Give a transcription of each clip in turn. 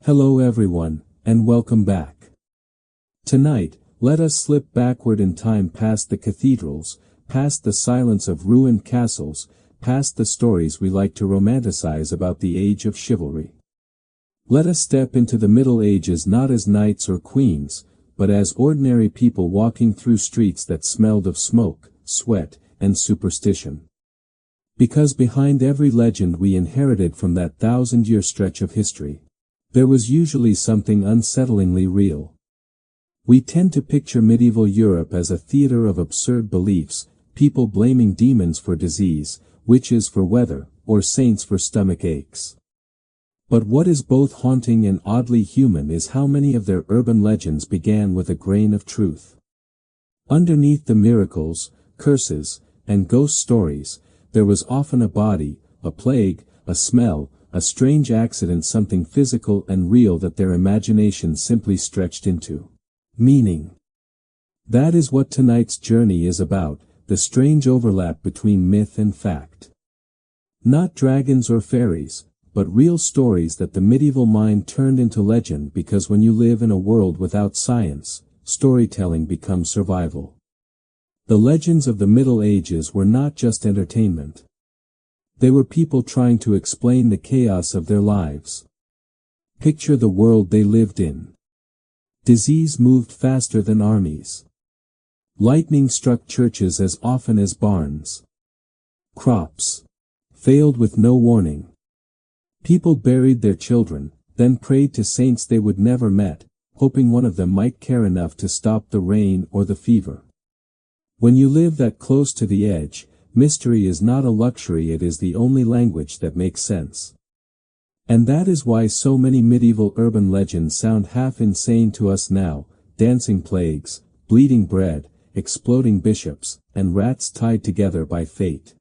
Hello everyone, and welcome back. Tonight, let us slip backward in time past the cathedrals, past the silence of ruined castles, past the stories we like to romanticize about the age of chivalry. Let us step into the Middle Ages not as knights or queens, but as ordinary people walking through streets that smelled of smoke, sweat, and superstition. Because behind every legend we inherited from that 1,000-year stretch of history, there was usually something unsettlingly real. We tend to picture medieval Europe as a theater of absurd beliefs, people blaming demons for disease, witches for weather, or saints for stomach aches. But what is both haunting and oddly human is how many of their urban legends began with a grain of truth. Underneath the miracles, curses, and ghost stories, there was often a body, a plague, a smell, a strange accident, something physical and real that their imagination simply stretched into meaning. That is what tonight's journey is about, the strange overlap between myth and fact. Not dragons or fairies, but real stories that the medieval mind turned into legend, because when you live in a world without science, storytelling becomes survival. The legends of the Middle Ages were not just entertainment. They were people trying to explain the chaos of their lives. Picture the world they lived in. Disease moved faster than armies. Lightning struck churches as often as barns. Crops failed with no warning. People buried their children, then prayed to saints they would never met, hoping one of them might care enough to stop the rain or the fever. When you live that close to the edge, mystery is not a luxury, it is the only language that makes sense. And that is why so many medieval urban legends sound half insane to us now: dancing plagues, bleeding bread, exploding bishops, and rats tied together by fate.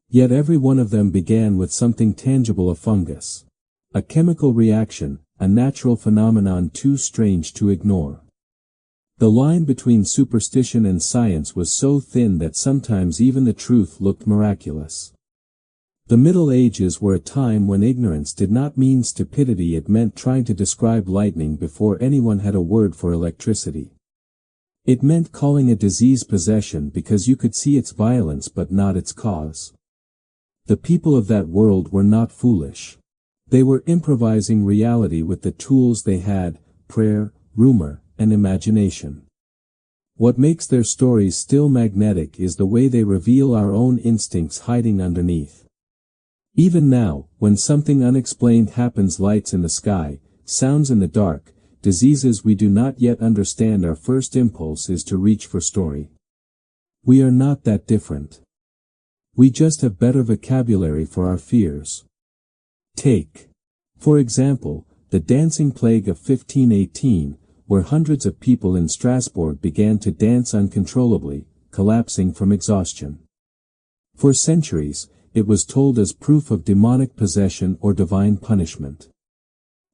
Yet every one of them began with something tangible: a fungus. A chemical reaction, a natural phenomenon too strange to ignore. The line between superstition and science was so thin that sometimes even the truth looked miraculous. The Middle Ages were a time when ignorance did not mean stupidity, it meant trying to describe lightning before anyone had a word for electricity. It meant calling a disease possession because you could see its violence but not its cause. The people of that world were not foolish. They were improvising reality with the tools they had: prayer, rumor, and imagination. What makes their stories still magnetic is the way they reveal our own instincts hiding underneath. Even now, when something unexplained happens, lights in the sky, sounds in the dark, diseases we do not yet understand, our first impulse is to reach for story. We are not that different. We just have better vocabulary for our fears. Take, for example, the dancing plague of 1518, where hundreds of people in Strasbourg began to dance uncontrollably, collapsing from exhaustion. For centuries, it was told as proof of demonic possession or divine punishment.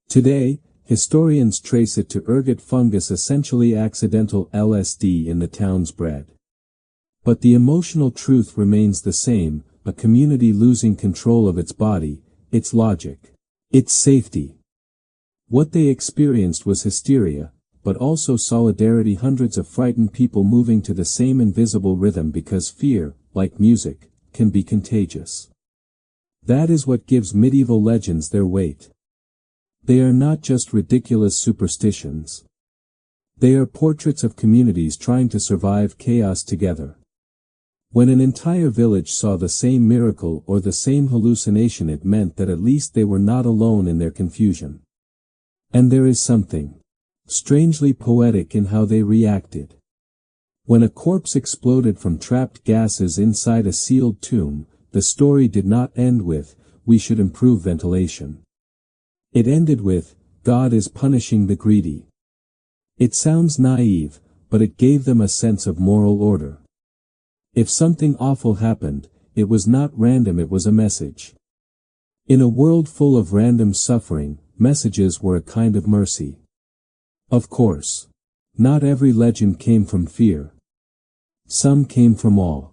Today, historians trace it to ergot fungus, essentially accidental LSD in the town's bread. But the emotional truth remains the same: a community losing control of its body, its logic, its safety. What they experienced was hysteria, but also solidarity, hundreds of frightened people moving to the same invisible rhythm, because fear, like music, can be contagious. That is what gives medieval legends their weight. They are not just ridiculous superstitions. They are portraits of communities trying to survive chaos together. When an entire village saw the same miracle or the same hallucination, it meant that at least they were not alone in their confusion. And there is something strangely poetic in how they reacted. When a corpse exploded from trapped gases inside a sealed tomb, the story did not end with, "We should improve ventilation." It ended with, "God is punishing the greedy." It sounds naive, but it gave them a sense of moral order. If something awful happened, it was not random, it was a message. In a world full of random suffering, messages were a kind of mercy. Of course, not every legend came from fear. Some came from awe.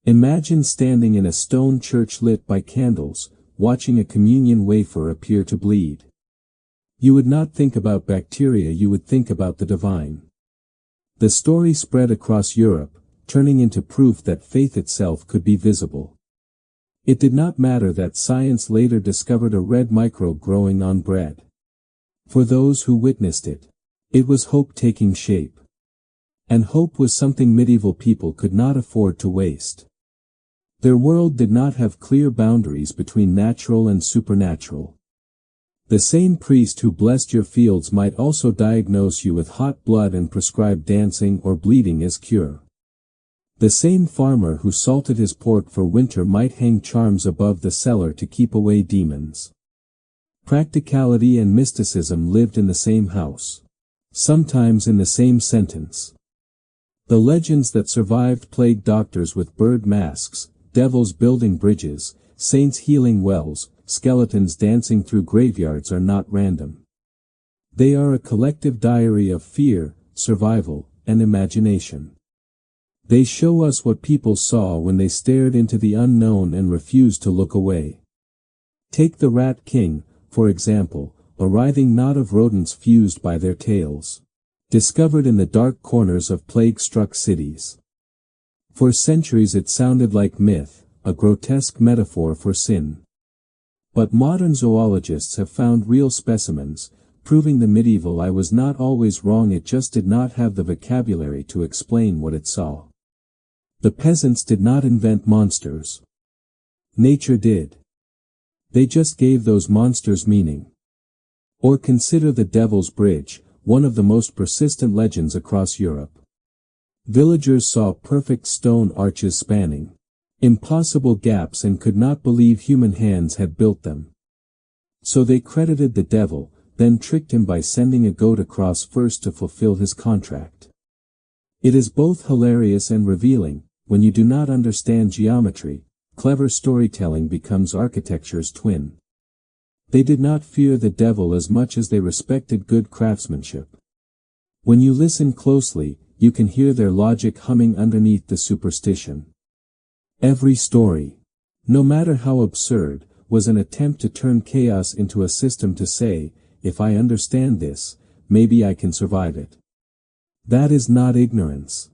Imagine standing in a stone church lit by candles, watching a communion wafer appear to bleed. You would not think about bacteria, you would think about the divine. The story spread across Europe, turning into proof that faith itself could be visible. It did not matter that science later discovered a red microbe growing on bread. For those who witnessed it, it was hope taking shape. And hope was something medieval people could not afford to waste. Their world did not have clear boundaries between natural and supernatural. The same priest who blessed your fields might also diagnose you with hot blood and prescribe dancing or bleeding as cure. The same farmer who salted his pork for winter might hang charms above the cellar to keep away demons. Practicality and mysticism lived in the same house. Sometimes in the same sentence. The legends that survived plagued doctors with bird masks, devils building bridges, saints healing wells, skeletons dancing through graveyards are not random. They are a collective diary of fear, survival, and imagination. They show us what people saw when they stared into the unknown and refused to look away. Take the Rat King, for example, a writhing knot of rodents fused by their tails. Discovered in the dark corners of plague-struck cities. For centuries it sounded like myth, a grotesque metaphor for sin. But modern zoologists have found real specimens, proving the medieval eye was not always wrong, it just did not have the vocabulary to explain what it saw. The peasants did not invent monsters. Nature did. They just gave those monsters meaning. Or consider the Devil's Bridge, one of the most persistent legends across Europe. Villagers saw perfect stone arches spanning impossible gaps and could not believe human hands had built them. So they credited the devil, then tricked him by sending a goat across first to fulfill his contract. It is both hilarious and revealing. When you do not understand geometry, clever storytelling becomes architecture's twin. They did not fear the devil as much as they respected good craftsmanship. When you listen closely, you can hear their logic humming underneath the superstition. Every story, no matter how absurd, was an attempt to turn chaos into a system to say, if I understand this, maybe I can survive it. That is not ignorance.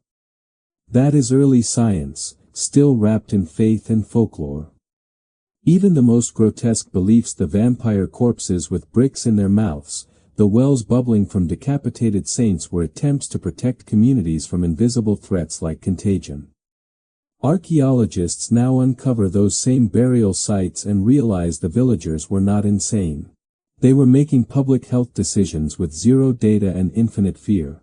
That is early science, still wrapped in faith and folklore. Even the most grotesque beliefs, the vampire corpses with bricks in their mouths, the wells bubbling from decapitated saints, were attempts to protect communities from invisible threats like contagion. Archaeologists now uncover those same burial sites and realize the villagers were not insane. They were making public health decisions with zero data and infinite fear.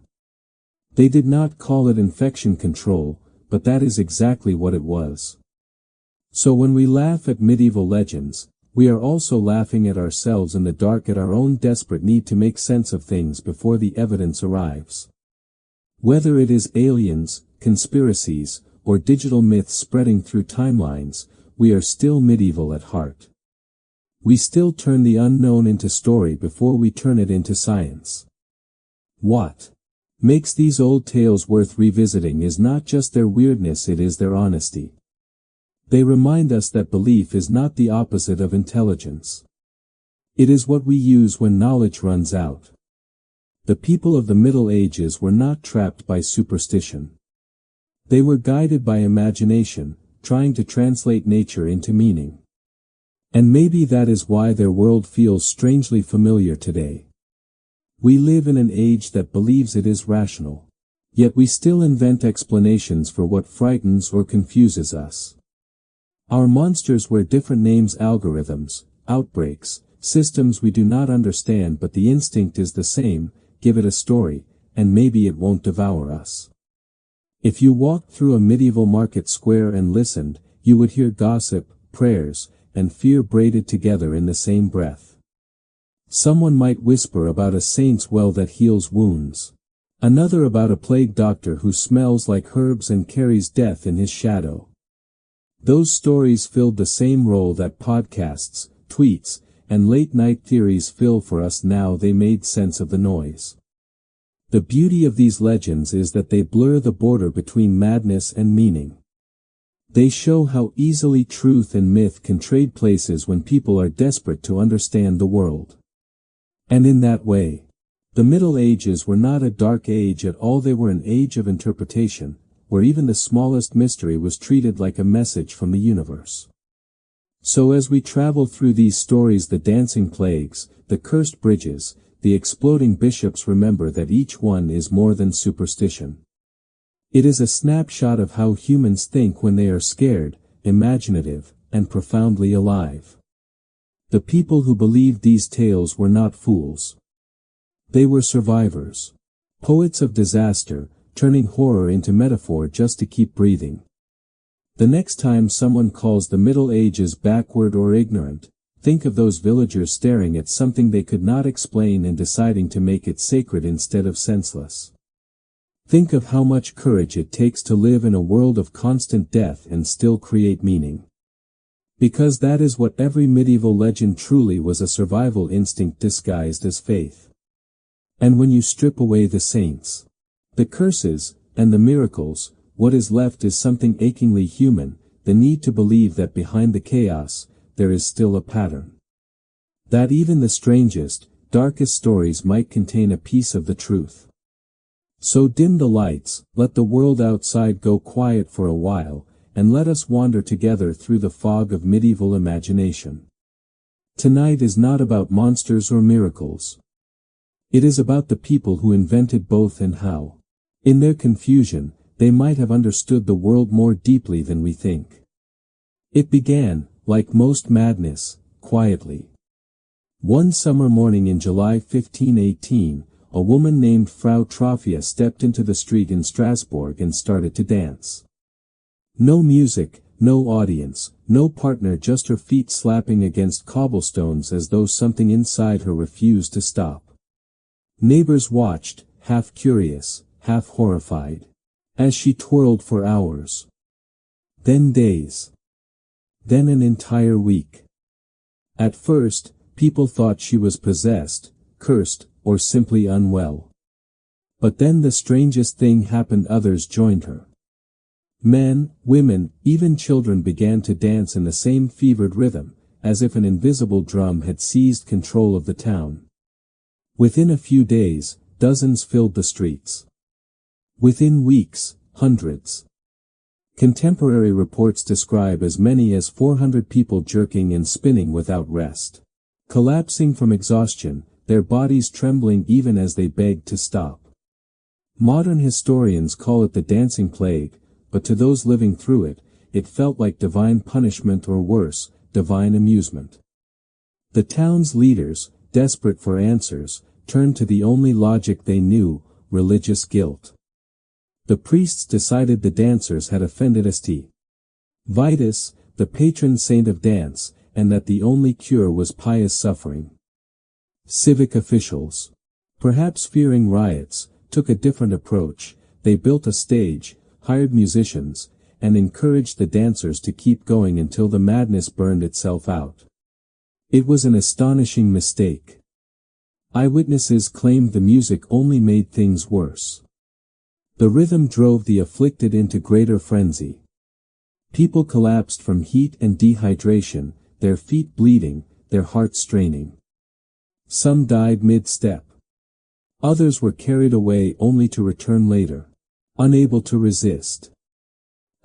They did not call it infection control, but that is exactly what it was. So when we laugh at medieval legends, we are also laughing at ourselves in the dark, at our own desperate need to make sense of things before the evidence arrives. Whether it is aliens, conspiracies, or digital myths spreading through timelines, we are still medieval at heart. We still turn the unknown into story before we turn it into science. What makes these old tales worth revisiting is not just their weirdness, it is their honesty. They remind us that belief is not the opposite of intelligence. It is what we use when knowledge runs out. The people of the Middle Ages were not trapped by superstition. They were guided by imagination, trying to translate nature into meaning. And maybe that is why their world feels strangely familiar today. We live in an age that believes it is rational. Yet we still invent explanations for what frightens or confuses us. Our monsters wear different names: algorithms, outbreaks, systems we do not understand, but the instinct is the same: give it a story, and maybe it won't devour us. If you walked through a medieval market square and listened, you would hear gossip, prayers, and fear braided together in the same breath. Someone might whisper about a saint's well that heals wounds. Another about a plague doctor who smells like herbs and carries death in his shadow. Those stories filled the same role that podcasts, tweets, and late-night theories fill for us now. They made sense of the noise. The beauty of these legends is that they blur the border between madness and meaning. They show how easily truth and myth can trade places when people are desperate to understand the world. And in that way, the Middle Ages were not a dark age at all, they were an age of interpretation, where even the smallest mystery was treated like a message from the universe. So as we travel through these stories, the dancing plagues, the cursed bridges, the exploding bishops, remember that each one is more than superstition. It is a snapshot of how humans think when they are scared, imaginative, and profoundly alive. The people who believed these tales were not fools. They were survivors. Poets of disaster, turning horror into metaphor just to keep breathing. The next time someone calls the Middle Ages backward or ignorant, think of those villagers staring at something they could not explain and deciding to make it sacred instead of senseless. Think of how much courage it takes to live in a world of constant death and still create meaning. Because that is what every medieval legend truly was, a survival instinct disguised as faith. And when you strip away the saints, the curses, and the miracles, what is left is something achingly human, the need to believe that behind the chaos, there is still a pattern. That even the strangest, darkest stories might contain a piece of the truth. So dim the lights, let the world outside go quiet for a while, and let us wander together through the fog of medieval imagination. Tonight is not about monsters or miracles. It is about the people who invented both and how, in their confusion, they might have understood the world more deeply than we think. It began, like most madness, quietly. One summer morning in July 1518, a woman named Frau Trophia stepped into the street in Strasbourg and started to dance. No music, no audience, no partner, just her feet slapping against cobblestones as though something inside her refused to stop. Neighbors watched, half curious, half horrified, as she twirled for hours. Then days. Then an entire week. At first, people thought she was possessed, cursed, or simply unwell. But then the strangest thing happened, others joined her. Men, women, even children began to dance in the same fevered rhythm, as if an invisible drum had seized control of the town. Within a few days, dozens filled the streets. Within weeks, hundreds. Contemporary reports describe as many as 400 people jerking and spinning without rest. Collapsing from exhaustion, their bodies trembling even as they begged to stop. Modern historians call it the dancing plague, but to those living through it, it felt like divine punishment, or worse, divine amusement. The town's leaders, desperate for answers, turned to the only logic they knew, religious guilt. The priests decided the dancers had offended St. Vitus, the patron saint of dance, and that the only cure was pious suffering. Civic officials, perhaps fearing riots, took a different approach. They built a stage, hired musicians, and encouraged the dancers to keep going until the madness burned itself out. It was an astonishing mistake. Eyewitnesses claimed the music only made things worse. The rhythm drove the afflicted into greater frenzy. People collapsed from heat and dehydration, their feet bleeding, their hearts straining. Some died mid-step. Others were carried away only to return later, unable to resist.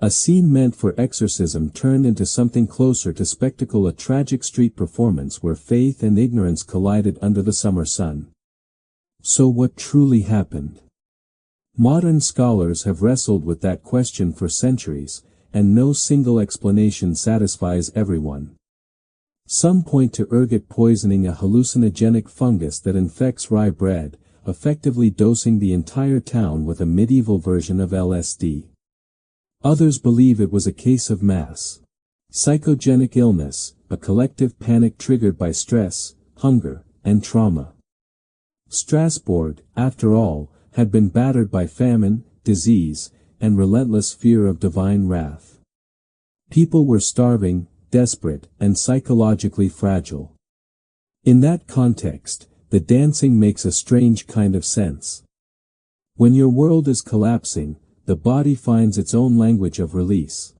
A scene meant for exorcism turned into something closer to spectacle, a tragic street performance where faith and ignorance collided under the summer sun. So what truly happened? Modern scholars have wrestled with that question for centuries, and no single explanation satisfies everyone. Some point to ergot poisoning, a hallucinogenic fungus that infects rye bread, effectively dosing the entire town with a medieval version of LSD. Others believe it was a case of mass psychogenic illness, a collective panic triggered by stress, hunger, and trauma. Strasbourg, after all, had been battered by famine, disease, and relentless fear of divine wrath. People were starving, desperate, and psychologically fragile. In that context, the dancing makes a strange kind of sense. When your world is collapsing, the body finds its own language of release.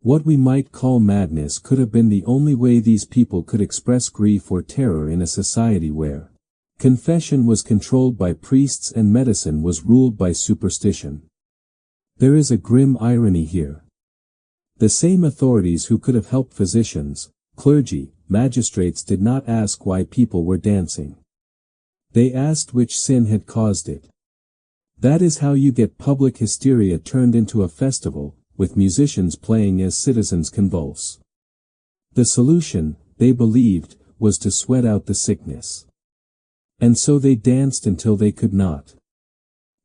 What we might call madness could have been the only way these people could express grief or terror in a society where Confession was controlled by priests and medicine was ruled by superstition. There is a grim irony here. The same authorities who could have helped physicians, clergy, magistrates did not ask why people were dancing. They asked which sin had caused it. That is how you get public hysteria turned into a festival, with musicians playing as citizens convulse. The solution, they believed, was to sweat out the sickness. And so they danced until they could not.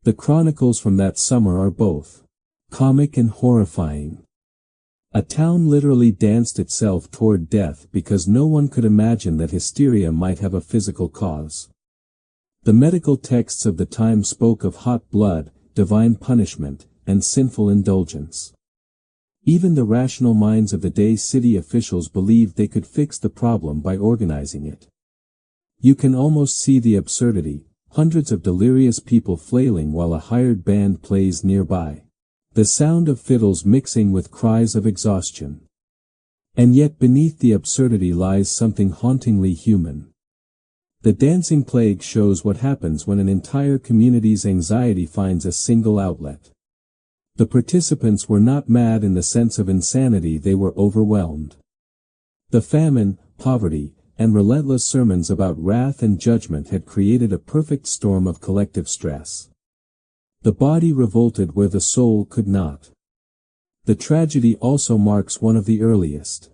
The chronicles from that summer are both comic and horrifying. A town literally danced itself toward death because no one could imagine that hysteria might have a physical cause. The medical texts of the time spoke of hot blood, divine punishment, and sinful indulgence. Even the rational minds of the day city officials believed they could fix the problem by organizing it. You can almost see the absurdity, hundreds of delirious people flailing while a hired band plays nearby. The sound of fiddles mixing with cries of exhaustion. And yet beneath the absurdity lies something hauntingly human. The dancing plague shows what happens when an entire community's anxiety finds a single outlet. The participants were not mad in the sense of insanity, they were overwhelmed. The famine, poverty, and relentless sermons about wrath and judgment had created a perfect storm of collective stress. The body revolted where the soul could not. The tragedy also marks one of the earliest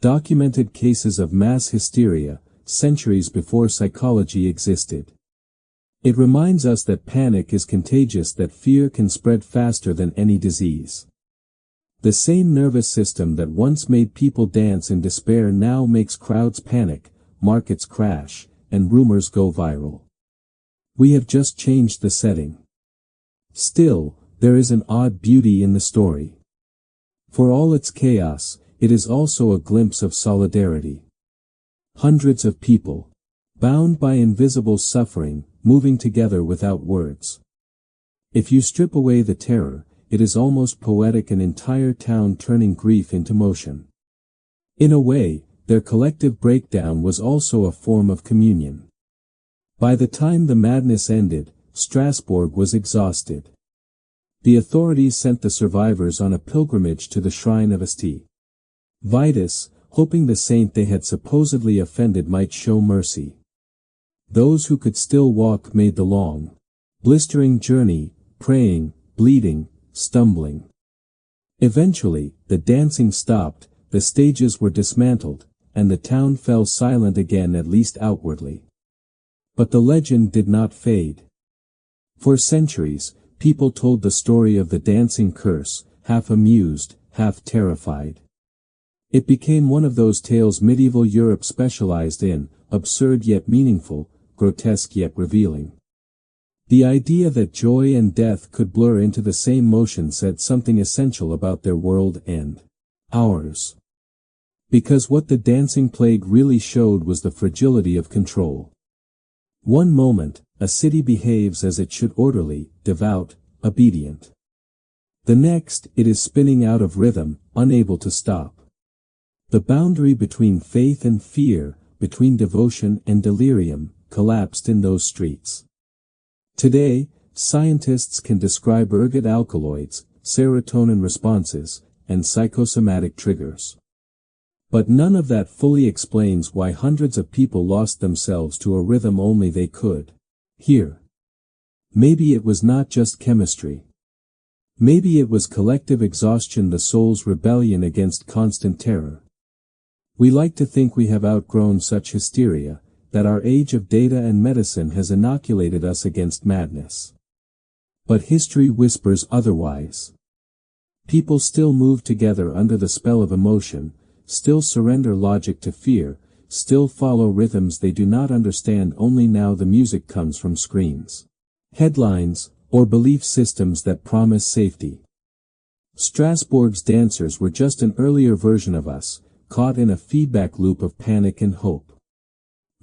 documented cases of mass hysteria, centuries before psychology existed. It reminds us that panic is contagious, that fear can spread faster than any disease. The same nervous system that once made people dance in despair now makes crowds panic, markets crash, and rumors go viral. We have just changed the setting. Still, there is an odd beauty in the story. For all its chaos, it is also a glimpse of solidarity. Hundreds of people, bound by invisible suffering, moving together without words. If you strip away the terror, it is almost poetic, an entire town turning grief into motion. In a way, their collective breakdown was also a form of communion. By the time the madness ended, Strasbourg was exhausted. The authorities sent the survivors on a pilgrimage to the shrine of St. Vitus, hoping the saint they had supposedly offended might show mercy. Those who could still walk made the long, blistering journey, praying, bleeding, stumbling. Eventually, the dancing stopped, the stages were dismantled, and the town fell silent again, at least outwardly. But the legend did not fade. For centuries, people told the story of the dancing curse, half amused, half terrified. It became one of those tales medieval Europe specialized in, absurd yet meaningful, grotesque yet revealing. The idea that joy and death could blur into the same motion said something essential about their world and ours. Because what the dancing plague really showed was the fragility of control. One moment, a city behaves as it should, orderly, devout, obedient. The next, it is spinning out of rhythm, unable to stop. The boundary between faith and fear, between devotion and delirium, collapsed in those streets. Today, scientists can describe ergot alkaloids, serotonin responses, and psychosomatic triggers. But none of that fully explains why hundreds of people lost themselves to a rhythm only they could hear. Maybe it was not just chemistry. Maybe it was collective exhaustion, the soul's rebellion against constant terror. We like to think we have outgrown such hysteria, that our age of data and medicine has inoculated us against madness. But history whispers otherwise. People still move together under the spell of emotion, still surrender logic to fear, still follow rhythms they do not understand. Only now the music comes from screens, headlines, or belief systems that promise safety. Strasbourg's dancers were just an earlier version of us, caught in a feedback loop of panic and hope.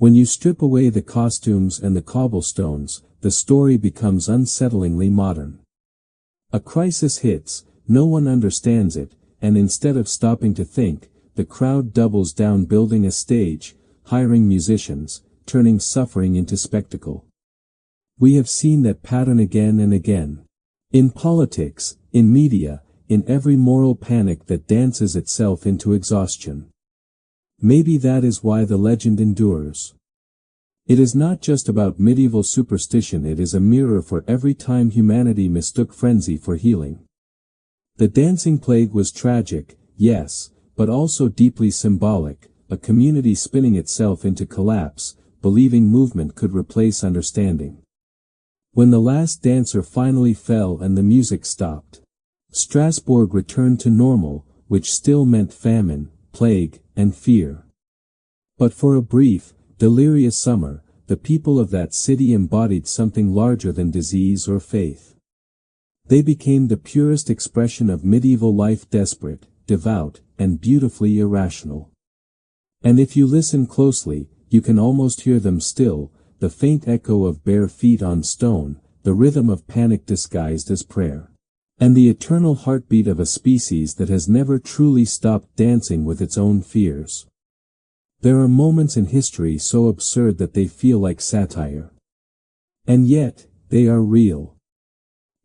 When you strip away the costumes and the cobblestones, the story becomes unsettlingly modern. A crisis hits, no one understands it, and instead of stopping to think, the crowd doubles down, building a stage, hiring musicians, turning suffering into spectacle. We have seen that pattern again and again. In politics, in media, in every moral panic that dances itself into exhaustion. Maybe that is why the legend endures. It is not just about medieval superstition, it is a mirror for every time humanity mistook frenzy for healing. The dancing plague was tragic, yes, but also deeply symbolic, a community spinning itself into collapse, believing movement could replace understanding. When the last dancer finally fell and the music stopped, Strasbourg returned to normal, which still meant famine, plague, and fear. But for a brief, delirious summer, the people of that city embodied something larger than disease or faith. They became the purest expression of medieval life, desperate, devout, and beautifully irrational. And if you listen closely, you can almost hear them still, the faint echo of bare feet on stone, the rhythm of panic disguised as prayer, and the eternal heartbeat of a species that has never truly stopped dancing with its own fears. There are moments in history so absurd that they feel like satire. And yet, they are real.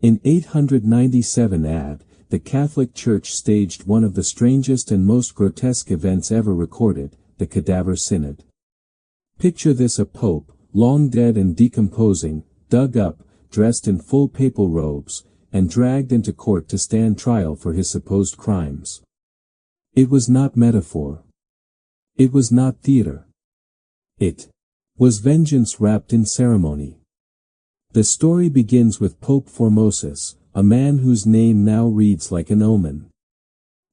In 897 AD, the Catholic Church staged one of the strangest and most grotesque events ever recorded, the Cadaver Synod. Picture this: a pope, long dead and decomposing, dug up, dressed in full papal robes, and dragged into court to stand trial for his supposed crimes. It was not metaphor. It was not theater. It was vengeance wrapped in ceremony. The story begins with Pope Formosus, a man whose name now reads like an omen.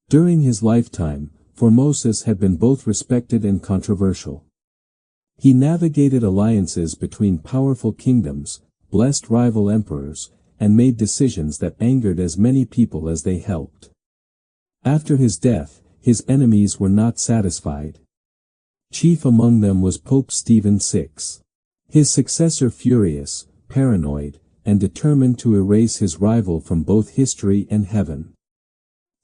During his lifetime, Formosus had been both respected and controversial. He navigated alliances between powerful kingdoms, blessed rival emperors, and made decisions that angered as many people as they helped. After his death, his enemies were not satisfied. Chief among them was Pope Stephen VI. His successor, furious, paranoid, and determined to erase his rival from both history and heaven.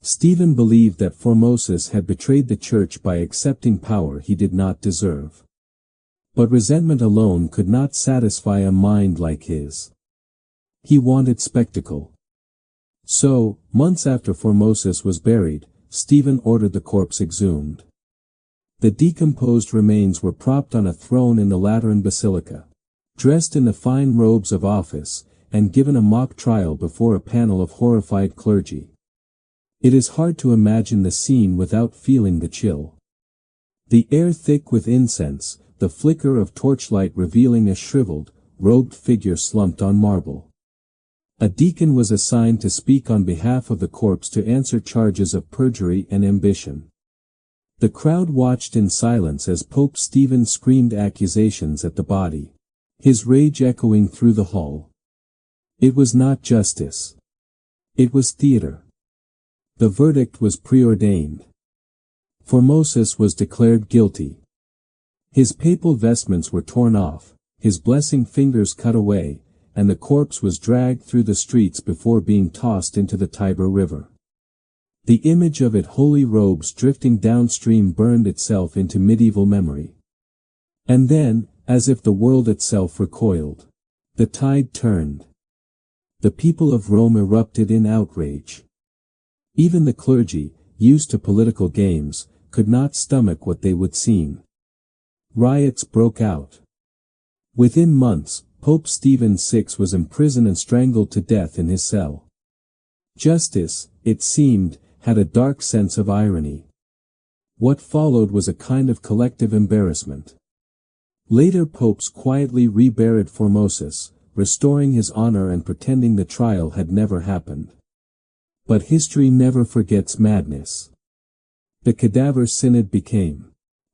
Stephen believed that Formosus had betrayed the church by accepting power he did not deserve. But resentment alone could not satisfy a mind like his. He wanted spectacle. So, months after Formosus was buried, Stephen ordered the corpse exhumed. The decomposed remains were propped on a throne in the Lateran Basilica, dressed in the fine robes of office, and given a mock trial before a panel of horrified clergy. It is hard to imagine the scene without feeling the chill. The air thick with incense, the flicker of torchlight revealing a shriveled, robed figure slumped on marble. A deacon was assigned to speak on behalf of the corpse to answer charges of perjury and ambition. The crowd watched in silence as Pope Stephen screamed accusations at the body, his rage echoing through the hall. It was not justice. It was theater. The verdict was preordained. Formosus was declared guilty. His papal vestments were torn off, his blessing fingers cut away, and the corpse was dragged through the streets before being tossed into the Tiber River. The image of it, holy robes drifting downstream, burned itself into medieval memory. And then, as if the world itself recoiled, the tide turned. The people of Rome erupted in outrage. Even the clergy, used to political games, could not stomach what they would see. Riots broke out. Within months, Pope Stephen VI was imprisoned and strangled to death in his cell. Justice, it seemed, had a dark sense of irony. What followed was a kind of collective embarrassment. Later popes quietly reburied Formosus, restoring his honor and pretending the trial had never happened. But history never forgets madness. The Cadaver Synod became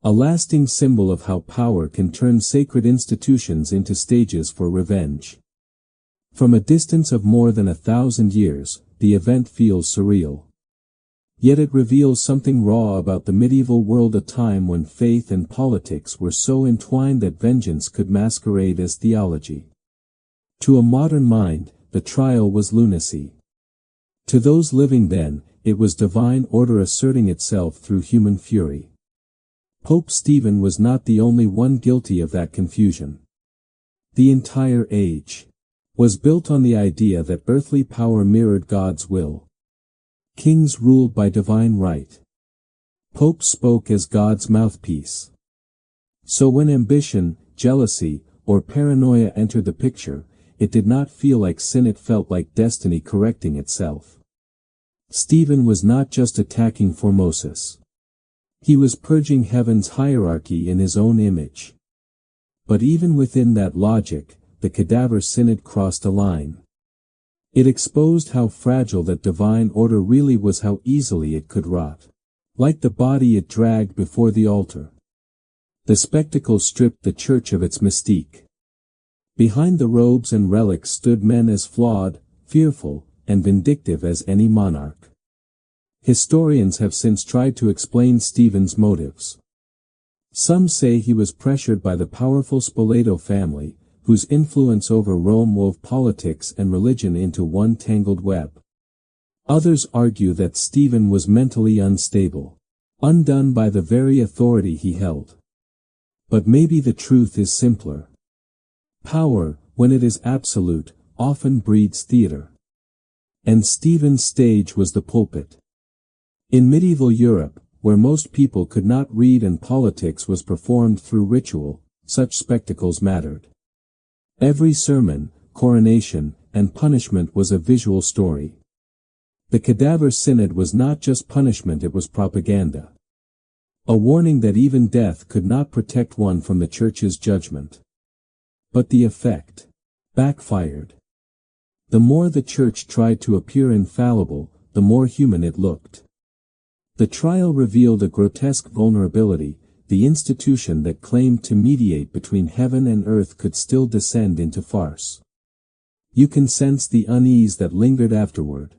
a lasting symbol of how power can turn sacred institutions into stages for revenge. From a distance of more than 1,000 years, the event feels surreal. Yet it reveals something raw about the medieval world, a time when faith and politics were so entwined that vengeance could masquerade as theology. To a modern mind, the trial was lunacy. To those living then, it was divine order asserting itself through human fury. Pope Stephen was not the only one guilty of that confusion. The entire age was built on the idea that earthly power mirrored God's will. Kings ruled by divine right. Popes spoke as God's mouthpiece. So when ambition, jealousy, or paranoia entered the picture, it did not feel like sin, it felt like destiny correcting itself. Stephen was not just attacking Formosus. He was purging heaven's hierarchy in his own image. But even within that logic, the cadaver synod crossed a line. It exposed how fragile that divine order really was, how easily it could rot. Like the body it dragged before the altar. The spectacle stripped the church of its mystique. Behind the robes and relics stood men as flawed, fearful, and vindictive as any monarch. Historians have since tried to explain Stephen's motives. Some say he was pressured by the powerful Spoleto family, whose influence over Rome wove politics and religion into one tangled web. Others argue that Stephen was mentally unstable, undone by the very authority he held. But maybe the truth is simpler. Power, when it is absolute, often breeds theater. And Stephen's stage was the pulpit. In medieval Europe, where most people could not read and politics was performed through ritual, such spectacles mattered. Every sermon, coronation, and punishment was a visual story. The cadaver synod was not just punishment, it was propaganda. A warning that even death could not protect one from the church's judgment. But the effect backfired. The more the church tried to appear infallible, the more human it looked. The trial revealed a grotesque vulnerability. The institution that claimed to mediate between heaven and earth could still descend into farce. You can sense the unease that lingered afterward.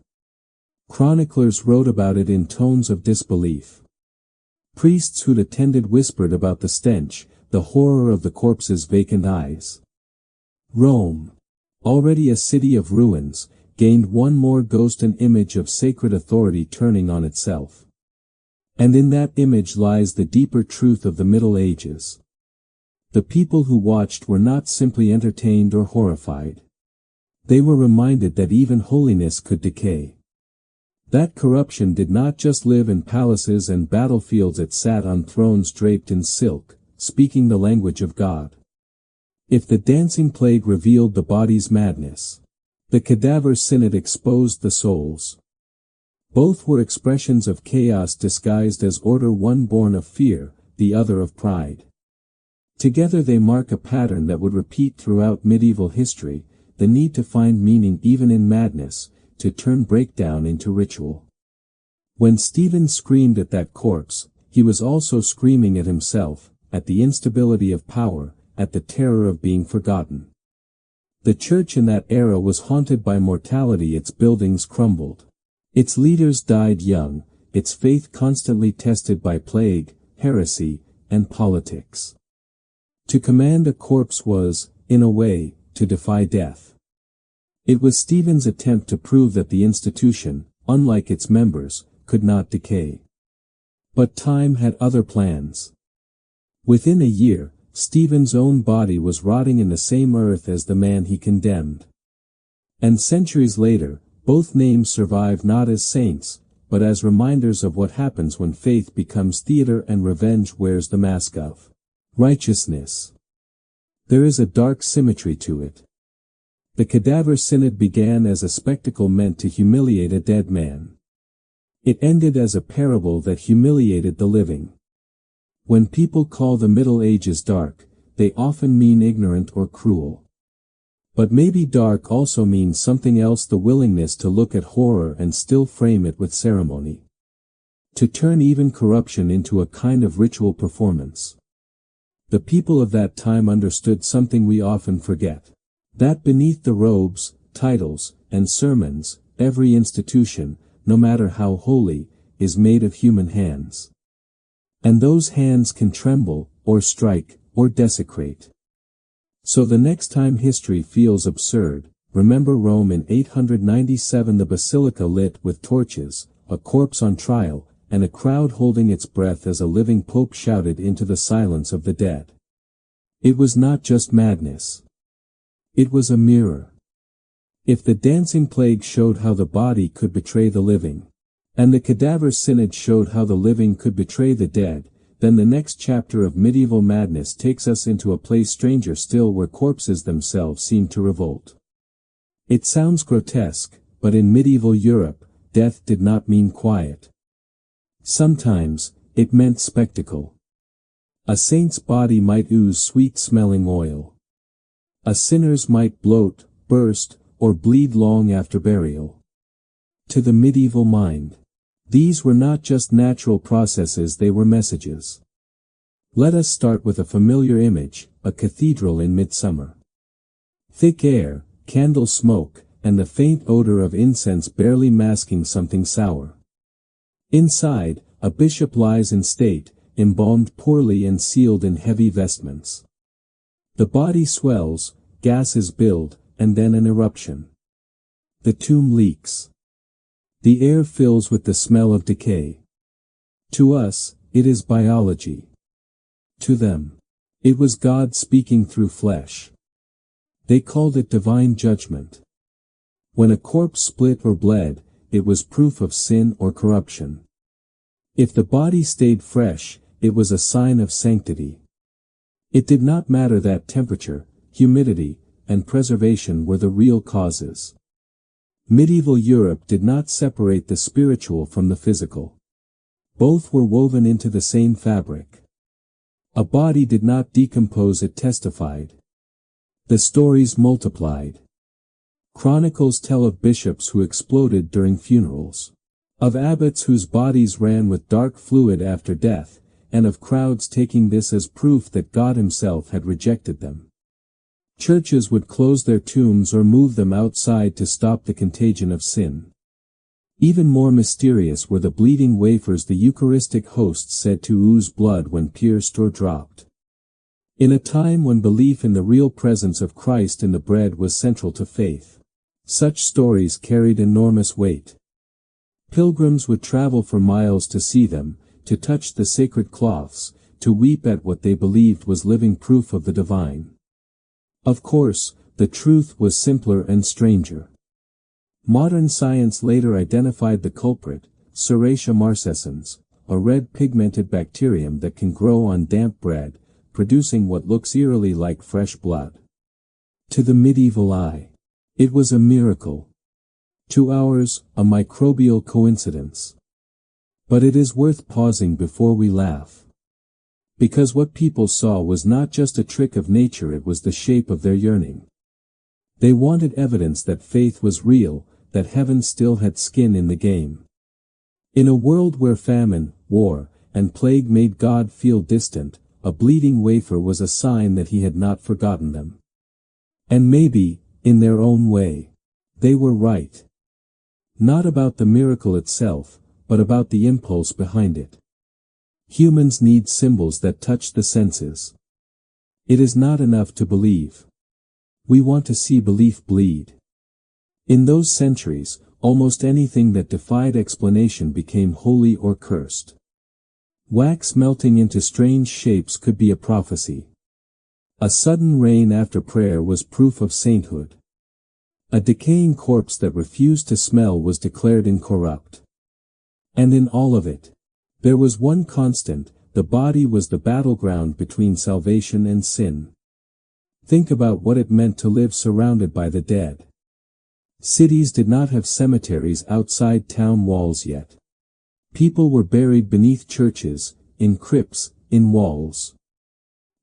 Chroniclers wrote about it in tones of disbelief. Priests who'd attended whispered about the stench, the horror of the corpse's vacant eyes. Rome, already a city of ruins, gained one more ghost, an image of sacred authority turning on itself. And in that image lies the deeper truth of the Middle Ages. The people who watched were not simply entertained or horrified. They were reminded that even holiness could decay. That corruption did not just live in palaces and battlefields, it sat on thrones draped in silk, speaking the language of God. If the dancing plague revealed the body's madness, the cadaver synod exposed the soul's. Both were expressions of chaos disguised as order, one born of fear, the other of pride. Together they mark a pattern that would repeat throughout medieval history, the need to find meaning even in madness, to turn breakdown into ritual. When Stephen screamed at that corpse, he was also screaming at himself, at the instability of power, at the terror of being forgotten. The church in that era was haunted by mortality, its buildings crumbled. Its leaders died young, its faith constantly tested by plague, heresy, and politics. To command a corpse was, in a way, to defy death. It was Stephen's attempt to prove that the institution, unlike its members, could not decay. But time had other plans. Within a year, Stephen's own body was rotting in the same earth as the man he condemned. And centuries later, both names survive not as saints, but as reminders of what happens when faith becomes theater and revenge wears the mask of righteousness. There is a dark symmetry to it. The cadaver synod began as a spectacle meant to humiliate a dead man. It ended as a parable that humiliated the living. When people call the Middle Ages dark, they often mean ignorant or cruel. But maybe dark also means something else, the willingness to look at horror and still frame it with ceremony. To turn even corruption into a kind of ritual performance. The people of that time understood something we often forget. That beneath the robes, titles, and sermons, every institution, no matter how holy, is made of human hands. And those hands can tremble, or strike, or desecrate. So the next time history feels absurd, remember Rome in 897, the basilica lit with torches, a corpse on trial, and a crowd holding its breath as a living pope shouted into the silence of the dead. It was not just madness. It was a mirror. If the dancing plague showed how the body could betray the living, and the cadaver synod showed how the living could betray the dead, then the next chapter of medieval madness takes us into a place stranger still, where corpses themselves seem to revolt. It sounds grotesque, but in medieval Europe, death did not mean quiet. Sometimes, it meant spectacle. A saint's body might ooze sweet-smelling oil. A sinner's might bloat, burst, or bleed long after burial. To the medieval mind, these were not just natural processes, they were messages. Let us start with a familiar image, a cathedral in midsummer. Thick air, candle smoke, and the faint odor of incense barely masking something sour. Inside, a bishop lies in state, embalmed poorly and sealed in heavy vestments. The body swells, gases build, and then an eruption. The tomb leaks. The air fills with the smell of decay. To us, it is biology. To them, it was God speaking through flesh. They called it divine judgment. When a corpse split or bled, it was proof of sin or corruption. If the body stayed fresh, it was a sign of sanctity. It did not matter that temperature, humidity, and preservation were the real causes. Medieval Europe did not separate the spiritual from the physical. Both were woven into the same fabric. A body did not decompose, it testified. The stories multiplied. Chronicles tell of bishops who exploded during funerals, of abbots whose bodies ran with dark fluid after death, and of crowds taking this as proof that God himself had rejected them. Churches would close their tombs or move them outside to stop the contagion of sin. Even more mysterious were the bleeding wafers the Eucharistic hosts said to ooze blood when pierced or dropped. In a time when belief in the real presence of Christ in the bread was central to faith, such stories carried enormous weight. Pilgrims would travel for miles to see them, to touch the sacred cloths, to weep at what they believed was living proof of the divine. Of course, the truth was simpler and stranger. Modern science later identified the culprit, Serratia marcescens, a red pigmented bacterium that can grow on damp bread, producing what looks eerily like fresh blood. To the medieval eye, it was a miracle. To ours, a microbial coincidence. But it is worth pausing before we laugh. Because what people saw was not just a trick of nature, it was the shape of their yearning. They wanted evidence that faith was real, that heaven still had skin in the game. In a world where famine, war, and plague made God feel distant, a bleeding wafer was a sign that he had not forgotten them. And maybe, in their own way, they were right. Not about the miracle itself, but about the impulse behind it. Humans need symbols that touch the senses. It is not enough to believe. We want to see belief bleed. In those centuries, almost anything that defied explanation became holy or cursed. Wax melting into strange shapes could be a prophecy. A sudden rain after prayer was proof of sainthood. A decaying corpse that refused to smell was declared incorrupt. And in all of it, there was one constant: the body was the battleground between salvation and sin. Think about what it meant to live surrounded by the dead. Cities did not have cemeteries outside town walls yet. People were buried beneath churches, in crypts, in walls.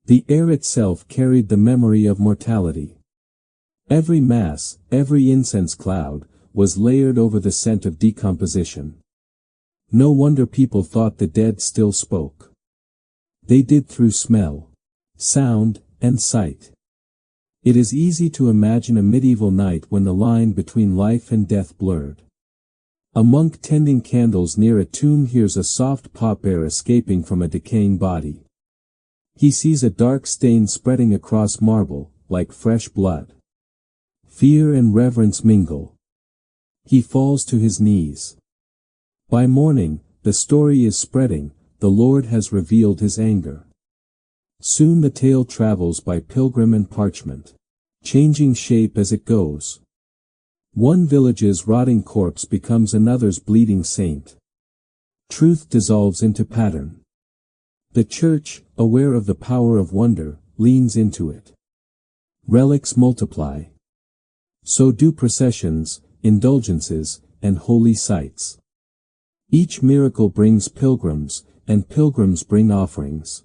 The air itself carried the memory of mortality. Every mass, every incense cloud, was layered over the scent of decomposition. No wonder people thought the dead still spoke. They did, through smell, sound, and sight. It is easy to imagine a medieval night when the line between life and death blurred. A monk tending candles near a tomb hears a soft pop air escaping from a decaying body. He sees a dark stain spreading across marble, like fresh blood. Fear and reverence mingle. He falls to his knees. By morning, the story is spreading, the Lord has revealed his anger. Soon the tale travels by pilgrim and parchment, changing shape as it goes. One village's rotting corpse becomes another's bleeding saint. Truth dissolves into pattern. The church, aware of the power of wonder, leans into it. Relics multiply. So do processions, indulgences, and holy sites. Each miracle brings pilgrims, and pilgrims bring offerings.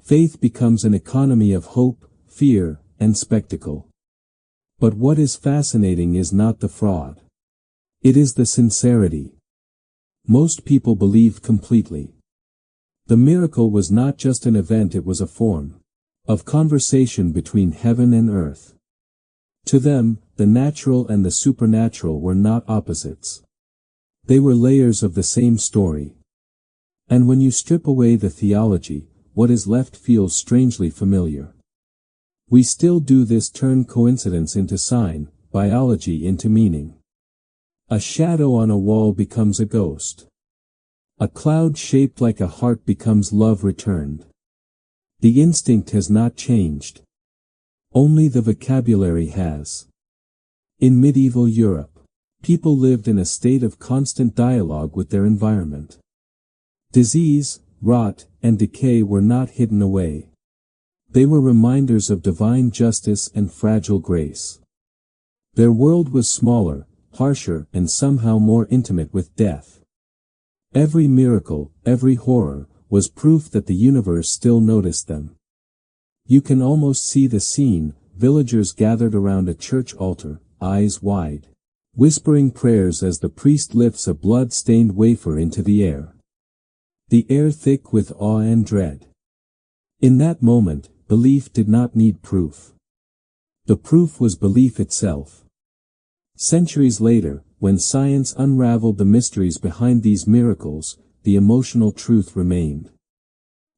Faith becomes an economy of hope, fear, and spectacle. But what is fascinating is not the fraud. It is the sincerity. Most people believe completely. The miracle was not just an event, it was a form of conversation between heaven and earth. To them, the natural and the supernatural were not opposites. They were layers of the same story. And when you strip away the theology, what is left feels strangely familiar. We still do this: turn coincidence into sign, biology into meaning. A shadow on a wall becomes a ghost. A cloud shaped like a heart becomes love returned. The instinct has not changed. Only the vocabulary has. In medieval Europe, people lived in a state of constant dialogue with their environment. Disease, rot, and decay were not hidden away. They were reminders of divine justice and fragile grace. Their world was smaller, harsher, and somehow more intimate with death. Every miracle, every horror, was proof that the universe still noticed them. You can almost see the scene: villagers gathered around a church altar, eyes wide, whispering prayers as the priest lifts a blood-stained wafer into the air. The air thick with awe and dread. In that moment, belief did not need proof. The proof was belief itself. Centuries later, when science unraveled the mysteries behind these miracles, the emotional truth remained.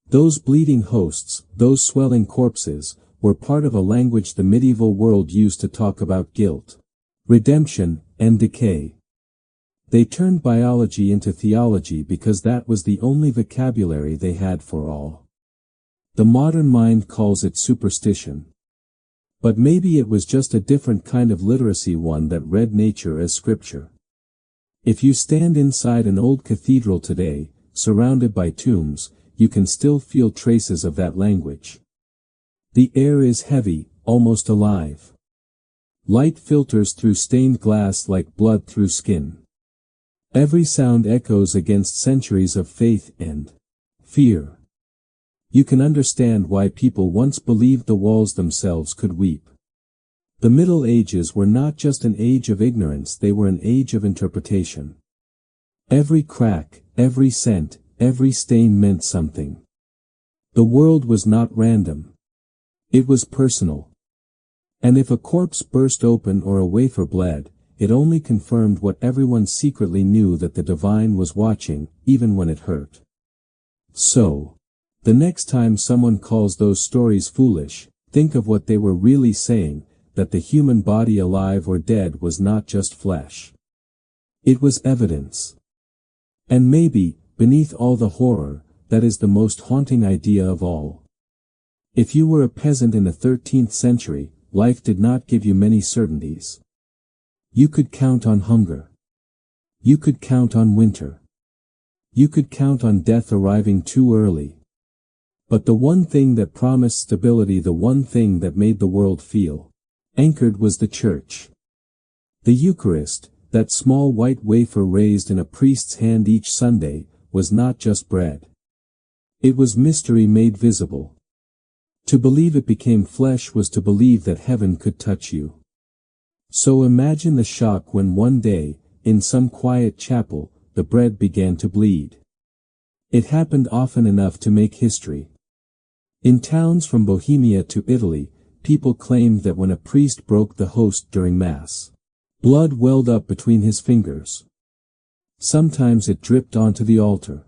Those bleeding hosts, those swelling corpses, were part of a language the medieval world used to talk about guilt, redemption, and decay. They turned biology into theology because that was the only vocabulary they had for all. The modern mind calls it superstition. But maybe it was just a different kind of literacy, one that read nature as scripture. If you stand inside an old cathedral today, surrounded by tombs, you can still feel traces of that language. The air is heavy, almost alive. Light filters through stained glass like blood through skin. Every sound echoes against centuries of faith and fear. You can understand why people once believed the walls themselves could weep. The Middle Ages were not just an age of ignorance, they were an age of interpretation. Every crack, every scent, every stain meant something. The world was not random. It was personal. And if a corpse burst open or a wafer bled, it only confirmed what everyone secretly knew, that the divine was watching, even when it hurt. So, the next time someone calls those stories foolish, think of what they were really saying: that the human body, alive or dead, was not just flesh. It was evidence. And maybe, beneath all the horror, that is the most haunting idea of all. If you were a peasant in the 13th century, life did not give you many certainties. You could count on hunger. You could count on winter. You could count on death arriving too early. But the one thing that promised stability, the one thing that made the world feel anchored, was the church. The Eucharist, that small white wafer raised in a priest's hand each Sunday, was not just bread. It was mystery made visible. To believe it became flesh was to believe that heaven could touch you. So imagine the shock when one day, in some quiet chapel, the bread began to bleed. It happened often enough to make history. In towns from Bohemia to Italy, people claimed that when a priest broke the host during Mass, blood welled up between his fingers. Sometimes it dripped onto the altar.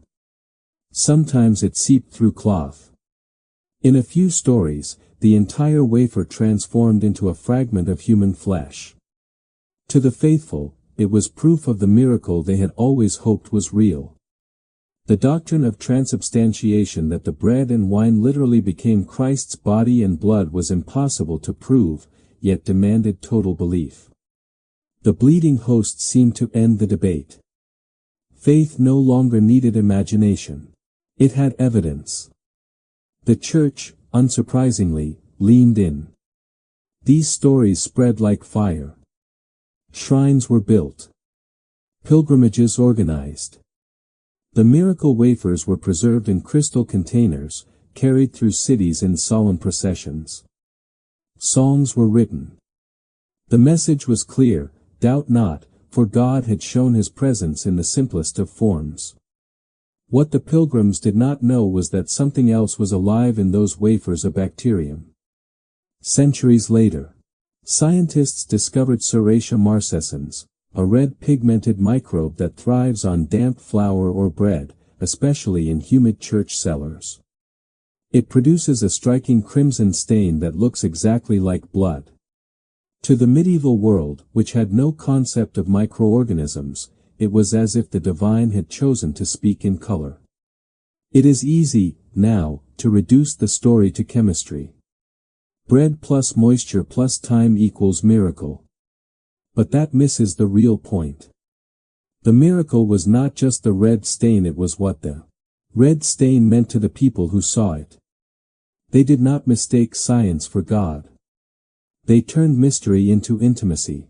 Sometimes it seeped through cloth. In a few stories, the entire wafer transformed into a fragment of human flesh. To the faithful, it was proof of the miracle they had always hoped was real. The doctrine of transubstantiation, that the bread and wine literally became Christ's body and blood, was impossible to prove, yet demanded total belief. The bleeding host seemed to end the debate. Faith no longer needed imagination. It had evidence. The church, unsurprisingly, leaned in. These stories spread like fire. Shrines were built. Pilgrimages organized. The miracle wafers were preserved in crystal containers, carried through cities in solemn processions. Songs were written. The message was clear: doubt not, for God had shown his presence in the simplest of forms. What the pilgrims did not know was that something else was alive in those wafers, a bacterium. Centuries later, scientists discovered Serratia marcescens, a red pigmented microbe that thrives on damp flour or bread, especially in humid church cellars. It produces a striking crimson stain that looks exactly like blood. To the medieval world, which had no concept of microorganisms, it was as if the divine had chosen to speak in color. It is easy, now, to reduce the story to chemistry. Bread plus moisture plus time equals miracle. But that misses the real point. The miracle was not just the red stain, it was what the red stain meant to the people who saw it. They did not mistake science for God. They turned mystery into intimacy.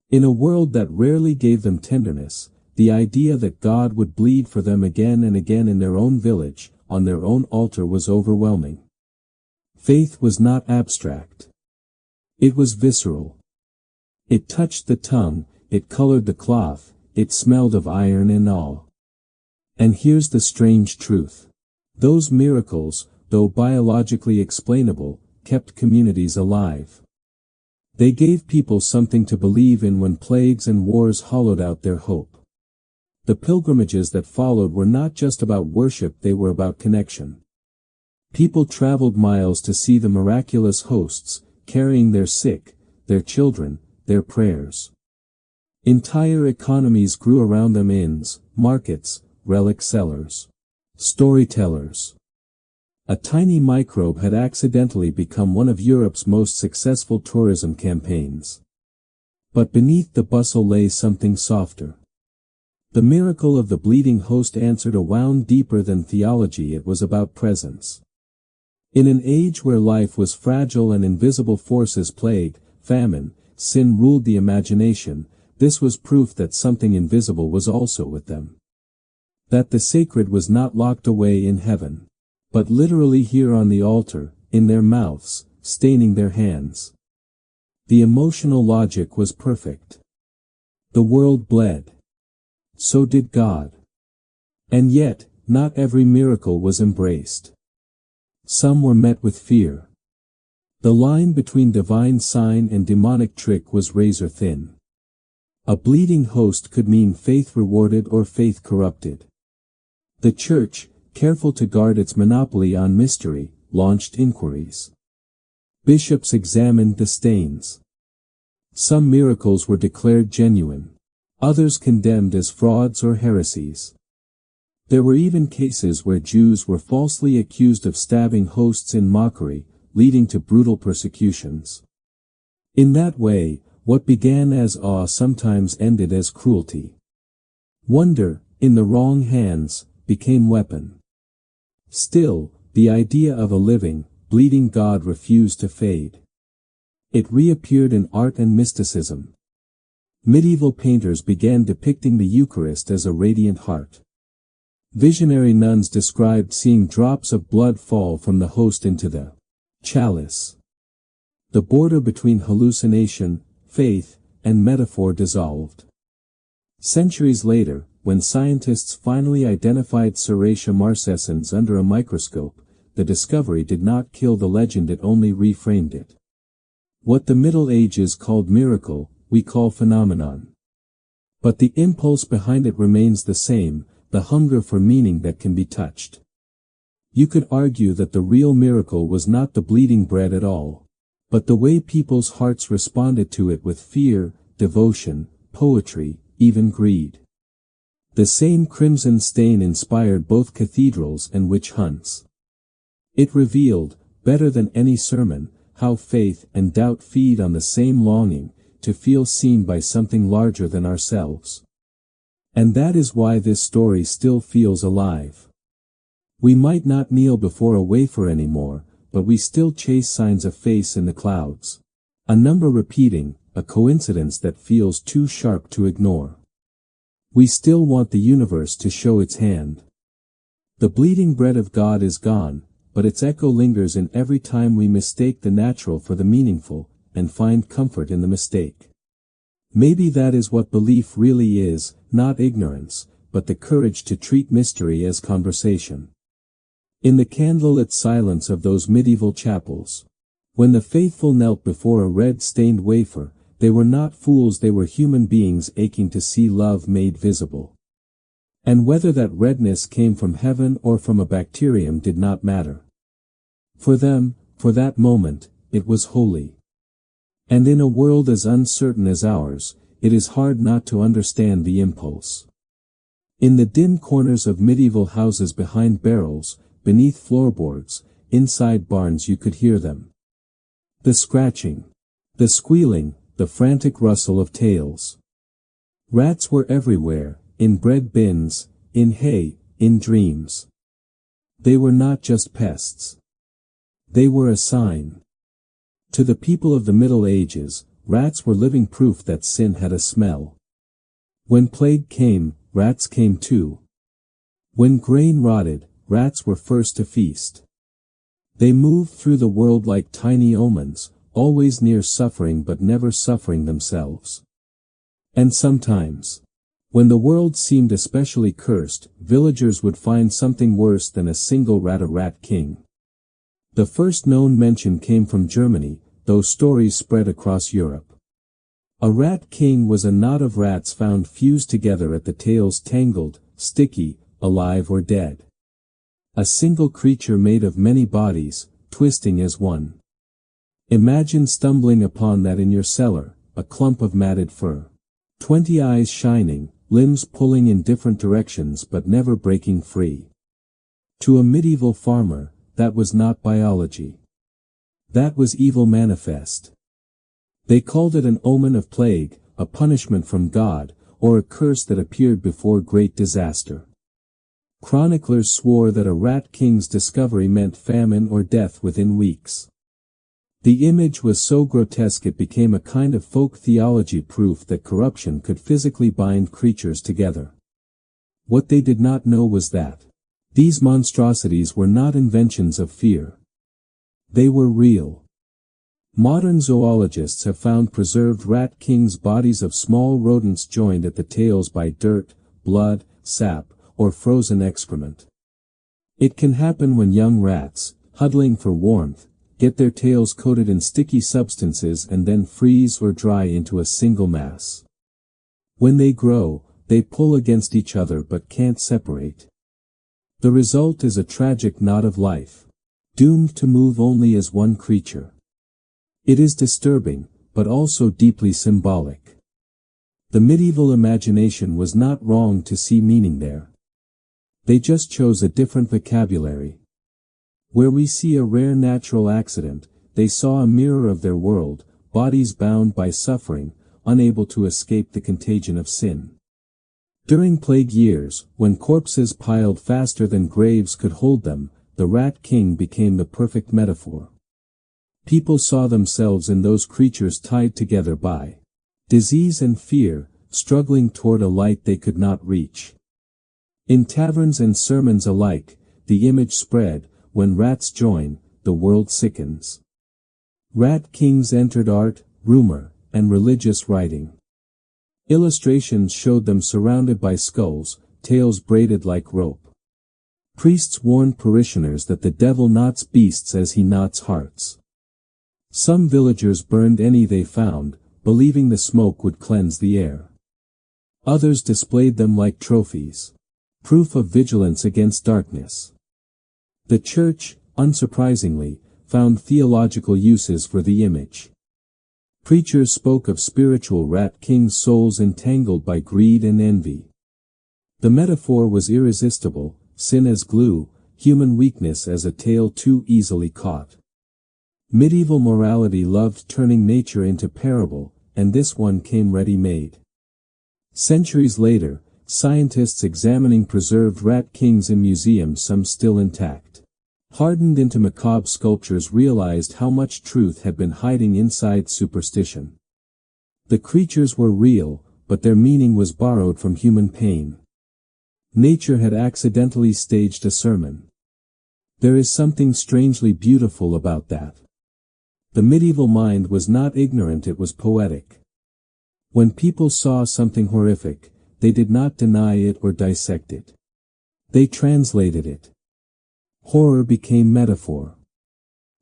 In a world that rarely gave them tenderness, the idea that God would bleed for them again and again in their own village, on their own altar, was overwhelming. Faith was not abstract. It was visceral. It touched the tongue, it colored the cloth, it smelled of iron and all. And here's the strange truth. Those miracles, though biologically explainable, kept communities alive. They gave people something to believe in when plagues and wars hollowed out their hope. The pilgrimages that followed were not just about worship, they were about connection. People traveled miles to see the miraculous hosts, carrying their sick, their children, their prayers. Entire economies grew around them: inns, markets, relic sellers, storytellers. A tiny microbe had accidentally become one of Europe's most successful tourism campaigns. But beneath the bustle lay something softer. The miracle of the bleeding host answered a wound deeper than theology. It was about presence. In an age where life was fragile and invisible forces, plague, famine, sin ruled the imagination, this was proof that something invisible was also with them. That the sacred was not locked away in heaven, but literally here on the altar, in their mouths, staining their hands. The emotional logic was perfect. The world bled. So did God. And yet, not every miracle was embraced. Some were met with fear. The line between divine sign and demonic trick was razor thin. A bleeding host could mean faith rewarded or faith corrupted. The church, careful to guard its monopoly on mystery, launched inquiries. Bishops examined the stains. Some miracles were declared genuine. Others condemned as frauds or heresies. There were even cases where Jews were falsely accused of stabbing hosts in mockery, leading to brutal persecutions. In that way, what began as awe sometimes ended as cruelty. Wonder, in the wrong hands, became weapon. Still, the idea of a living, bleeding God refused to fade. It reappeared in art and mysticism. Medieval painters began depicting the Eucharist as a radiant heart. Visionary nuns described seeing drops of blood fall from the host into the chalice. The border between hallucination, faith, and metaphor dissolved. Centuries later, when scientists finally identified Serratia marcescens under a microscope, the discovery did not kill the legend, it only reframed it. What the Middle Ages called miracle, we call phenomenon. But the impulse behind it remains the same, the hunger for meaning that can be touched. You could argue that the real miracle was not the bleeding bread at all, but the way people's hearts responded to it with fear, devotion, poetry, even greed. The same crimson stain inspired both cathedrals and witch hunts. It revealed, better than any sermon, how faith and doubt feed on the same longing, to feel seen by something larger than ourselves. And that is why this story still feels alive. We might not kneel before a wafer anymore, but we still chase signs of face in the clouds. A number repeating, a coincidence that feels too sharp to ignore. We still want the universe to show its hand. The bleeding bread of God is gone, but its echo lingers in every time we mistake the natural for the meaningful, and find comfort in the mistake. Maybe that is what belief really is, not ignorance, but the courage to treat mystery as conversation. In the candlelit silence of those medieval chapels, when the faithful knelt before a red-stained wafer, they were not fools, they were human beings aching to see love made visible. And whether that redness came from heaven or from a bacterium did not matter. For them, for that moment, it was holy. And in a world as uncertain as ours, it is hard not to understand the impulse. In the dim corners of medieval houses, behind barrels, beneath floorboards, inside barns, you could hear them. The scratching, the squealing, the frantic rustle of tails. Rats were everywhere, in bread bins, in hay, in dreams. They were not just pests. They were a sign. To the people of the Middle Ages, rats were living proof that sin had a smell. When plague came, rats came too. When grain rotted, rats were first to feast. They moved through the world like tiny omens, always near suffering but never suffering themselves. And sometimes, when the world seemed especially cursed, villagers would find something worse than a single rat, a rat king. The first known mention came from Germany, though stories spread across Europe. A rat king was a knot of rats found fused together at the tails, tangled, sticky, alive or dead. A single creature made of many bodies, twisting as one. Imagine stumbling upon that in your cellar, a clump of matted fur. 20 eyes shining, limbs pulling in different directions but never breaking free. To a medieval farmer, that was not biology. That was evil manifest. They called it an omen of plague, a punishment from God, or a curse that appeared before great disaster. Chroniclers swore that a rat king's discovery meant famine or death within weeks. The image was so grotesque it became a kind of folk theology, proof that corruption could physically bind creatures together. What they did not know was that these monstrosities were not inventions of fear. They were real. Modern zoologists have found preserved rat kings' bodies of small rodents joined at the tails by dirt, blood, sap, or frozen excrement. It can happen when young rats, huddling for warmth, get their tails coated in sticky substances and then freeze or dry into a single mass. When they grow, they pull against each other but can't separate. The result is a tragic knot of life, doomed to move only as one creature. It is disturbing, but also deeply symbolic. The medieval imagination was not wrong to see meaning there. They just chose a different vocabulary. Where we see a rare natural accident, they saw a mirror of their world, bodies bound by suffering, unable to escape the contagion of sin. During plague years, when corpses piled faster than graves could hold them, the rat king became the perfect metaphor. People saw themselves in those creatures tied together by disease and fear, struggling toward a light they could not reach. In taverns and sermons alike, the image spread: when rats join, the world sickens. Rat kings entered art, rumor, and religious writing. Illustrations showed them surrounded by skulls, tails braided like rope. Priests warned parishioners that the devil knots beasts as he knots hearts. Some villagers burned any they found, believing the smoke would cleanse the air. Others displayed them like trophies, proof of vigilance against darkness. The Church, unsurprisingly, found theological uses for the image. Preachers spoke of spiritual rat kings' souls entangled by greed and envy. The metaphor was irresistible, sin as glue, human weakness as a tail too easily caught. Medieval morality loved turning nature into parable, and this one came ready-made. Centuries later, scientists examining preserved rat kings in museums, some still intact, hardened into macabre sculptures, realized how much truth had been hiding inside superstition. The creatures were real, but their meaning was borrowed from human pain. Nature had accidentally staged a sermon. There is something strangely beautiful about that. The medieval mind was not ignorant, it was poetic. When people saw something horrific, they did not deny it or dissect it. They translated it. Horror became metaphor.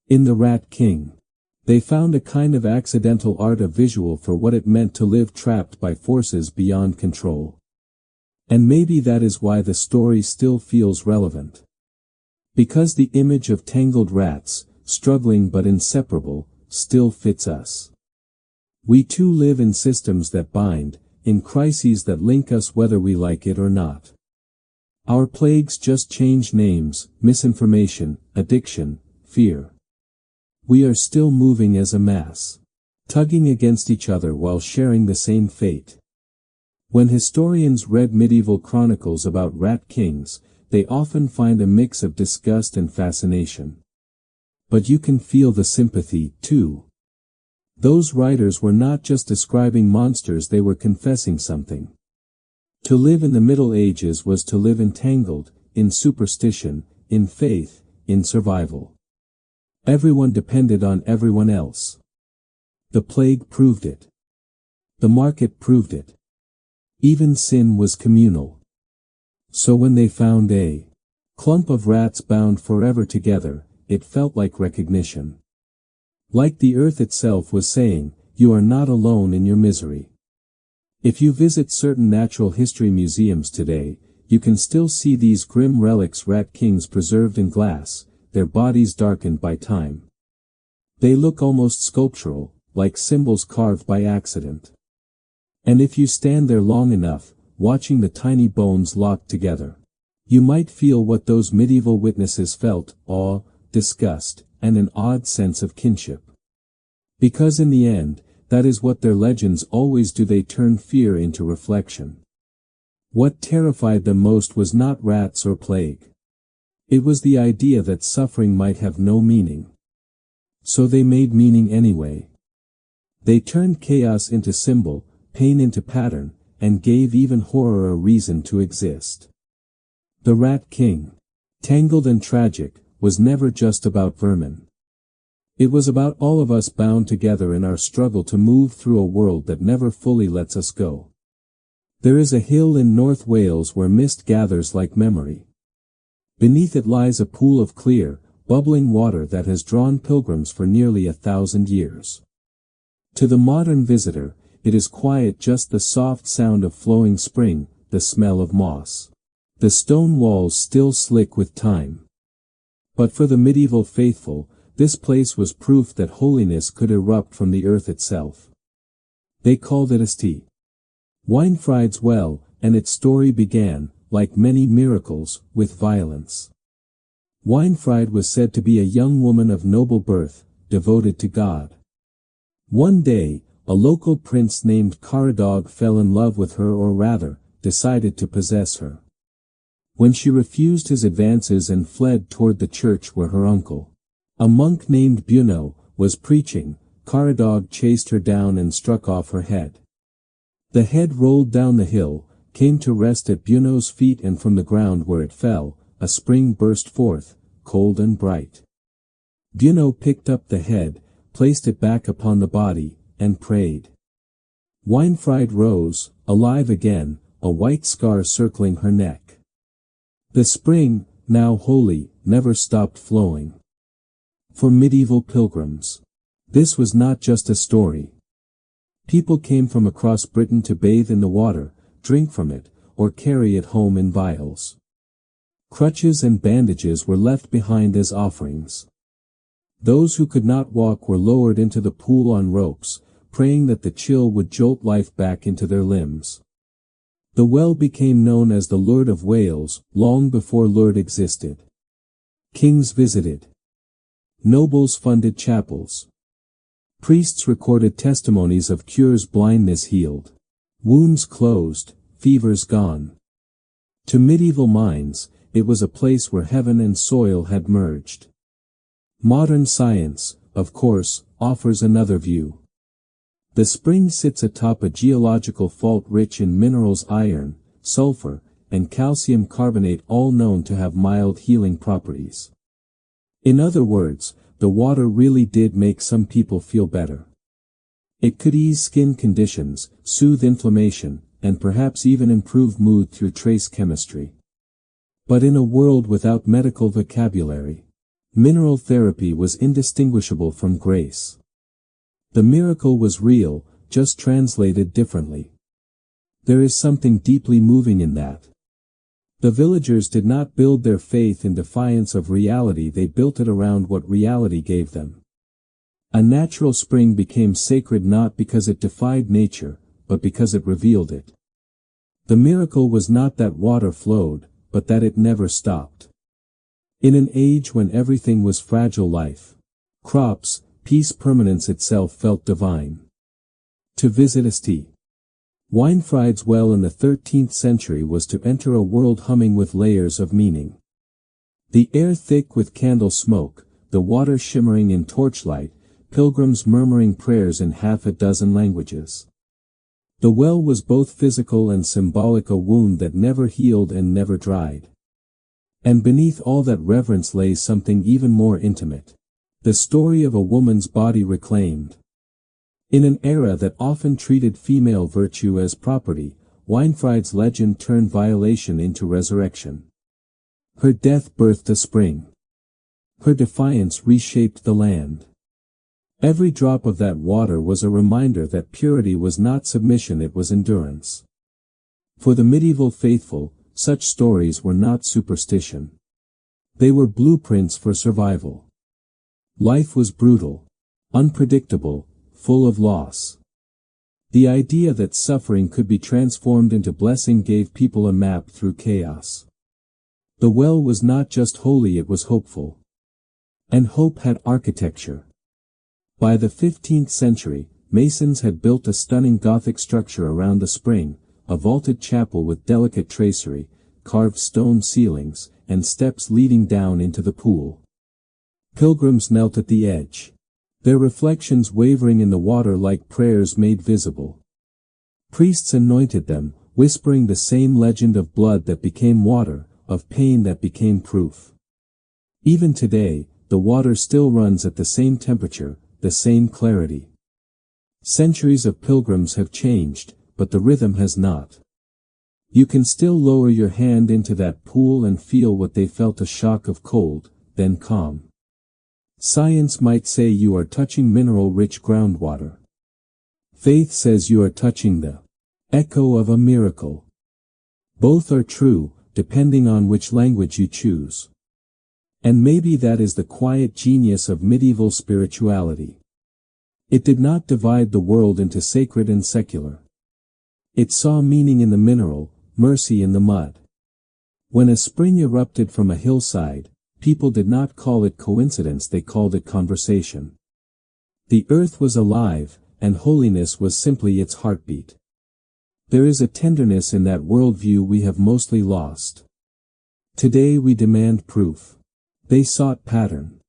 In the Rat King, they found a kind of accidental art, a visual for what it meant to live trapped by forces beyond control. And maybe that is why the story still feels relevant. Because the image of tangled rats, struggling but inseparable, still fits us. We too live in systems that bind, in crises that link us whether we like it or not. Our plagues just change names: misinformation, addiction, fear. We are still moving as a mass, tugging against each other while sharing the same fate. When historians read medieval chronicles about rat kings, they often find a mix of disgust and fascination. But you can feel the sympathy, too. Those writers were not just describing monsters, they were confessing something. To live in the Middle Ages was to live entangled, in superstition, in faith, in survival. Everyone depended on everyone else. The plague proved it. The market proved it. Even sin was communal. So when they found a clump of rats bound forever together, it felt like recognition. Like the earth itself was saying, you are not alone in your misery. If you visit certain natural history museums today, you can still see these grim relics, rat kings preserved in glass, their bodies darkened by time. They look almost sculptural, like symbols carved by accident. And if you stand there long enough, watching the tiny bones locked together, you might feel what those medieval witnesses felt: awe, disgust, and an odd sense of kinship. Because in the end, that is what their legends always do: they turn fear into reflection. What terrified them most was not rats or plague. It was the idea that suffering might have no meaning. So they made meaning anyway. They turned chaos into symbol, pain into pattern, and gave even horror a reason to exist. The Rat King, tangled and tragic, was never just about vermin. It was about all of us bound together in our struggle to move through a world that never fully lets us go. There is a hill in North Wales where mist gathers like memory. Beneath it lies a pool of clear, bubbling water that has drawn pilgrims for nearly 1,000 years. To the modern visitor, it is quiet, just the soft sound of flowing spring, the smell of moss. The stone walls still slick with time. But for the medieval faithful, this place was proof that holiness could erupt from the earth itself. They called it a sti. Winefried's well, and its story began, like many miracles, with violence. Winefried was said to be a young woman of noble birth, devoted to God. One day, a local prince named Caradog fell in love with her, or rather, decided to possess her. When she refused his advances and fled toward the church where her uncle, a monk named Buno, was preaching, Caradog chased her down and struck off her head. The head rolled down the hill, came to rest at Buno's feet, and from the ground where it fell, a spring burst forth, cold and bright. Buno picked up the head, placed it back upon the body, and prayed. Winefried rose, alive again, a white scar circling her neck. The spring, now holy, never stopped flowing. For medieval pilgrims, this was not just a story. People came from across Britain to bathe in the water, drink from it, or carry it home in vials. Crutches and bandages were left behind as offerings. Those who could not walk were lowered into the pool on ropes, praying that the chill would jolt life back into their limbs. The well became known as the Lord of Wales, long before Lord existed. Kings visited. Nobles funded chapels. Priests recorded testimonies of cures, blindness healed, wounds closed, fevers gone. To medieval minds, it was a place where heaven and soil had merged. Modern science, of course, offers another view. The spring sits atop a geological fault rich in minerals iron, sulfur, and calcium carbonate, all known to have mild healing properties. In other words, the water really did make some people feel better. It could ease skin conditions, soothe inflammation, and perhaps even improve mood through trace chemistry. But in a world without medical vocabulary, mineral therapy was indistinguishable from grace. The miracle was real, just translated differently. There is something deeply moving in that. The villagers did not build their faith in defiance of reality, they built it around what reality gave them. A natural spring became sacred not because it defied nature, but because it revealed it. The miracle was not that water flowed, but that it never stopped. In an age when everything was fragile, life, crops, peace, permanence itself felt divine. To visit St. Winfried's well in the 13th century was to enter a world humming with layers of meaning. The air thick with candle smoke, the water shimmering in torchlight, pilgrims murmuring prayers in half a dozen languages. The well was both physical and symbolic, a wound that never healed and never dried. And beneath all that reverence lay something even more intimate. The story of a woman's body reclaimed. In an era that often treated female virtue as property, Winfried's legend turned violation into resurrection. Her death birthed a spring. Her defiance reshaped the land. Every drop of that water was a reminder that purity was not submission, it was endurance. For the medieval faithful, such stories were not superstition. They were blueprints for survival. Life was brutal, unpredictable, full of loss. The idea that suffering could be transformed into blessing gave people a map through chaos. The well was not just holy, it was hopeful. And hope had architecture. By the 15th century, masons had built a stunning Gothic structure around the spring, a vaulted chapel with delicate tracery, carved stone ceilings, and steps leading down into the pool. Pilgrims knelt at the edge, their reflections wavering in the water like prayers made visible. Priests anointed them, whispering the same legend of blood that became water, of pain that became proof. Even today, the water still runs at the same temperature, the same clarity. Centuries of pilgrims have changed, but the rhythm has not. You can still lower your hand into that pool and feel what they felt, a shock of cold, then calm. Science might say you are touching mineral-rich groundwater. Faith says you are touching the echo of a miracle. Both are true, depending on which language you choose. And maybe that is the quiet genius of medieval spirituality. It did not divide the world into sacred and secular. It saw meaning in the mineral, mercy in the mud. When a spring erupted from a hillside, people did not call it coincidence, they called it conversation. The earth was alive, and holiness was simply its heartbeat. There is a tenderness in that worldview we have mostly lost. Today we demand proof. They sought pattern.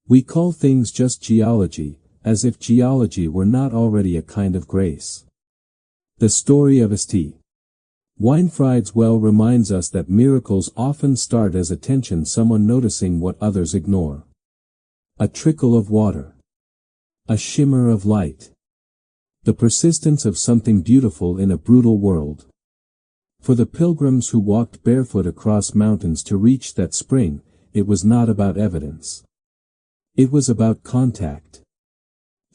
We call things just geology, as if geology were not already a kind of grace. The story of St. Winfried's well reminds us that miracles often start as attention, someone noticing what others ignore. A trickle of water. A shimmer of light. The persistence of something beautiful in a brutal world. For the pilgrims who walked barefoot across mountains to reach that spring, it was not about evidence. It was about contact.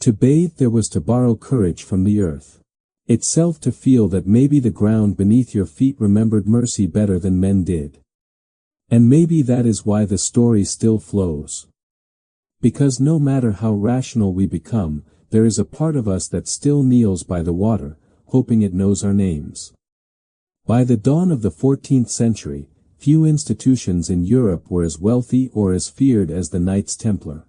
To bathe there was to borrow courage from the earth itself, to feel that maybe the ground beneath your feet remembered mercy better than men did. And maybe that is why the story still flows. Because no matter how rational we become, there is a part of us that still kneels by the water, hoping it knows our names. By the dawn of the 14th century, few institutions in Europe were as wealthy or as feared as the Knights Templar.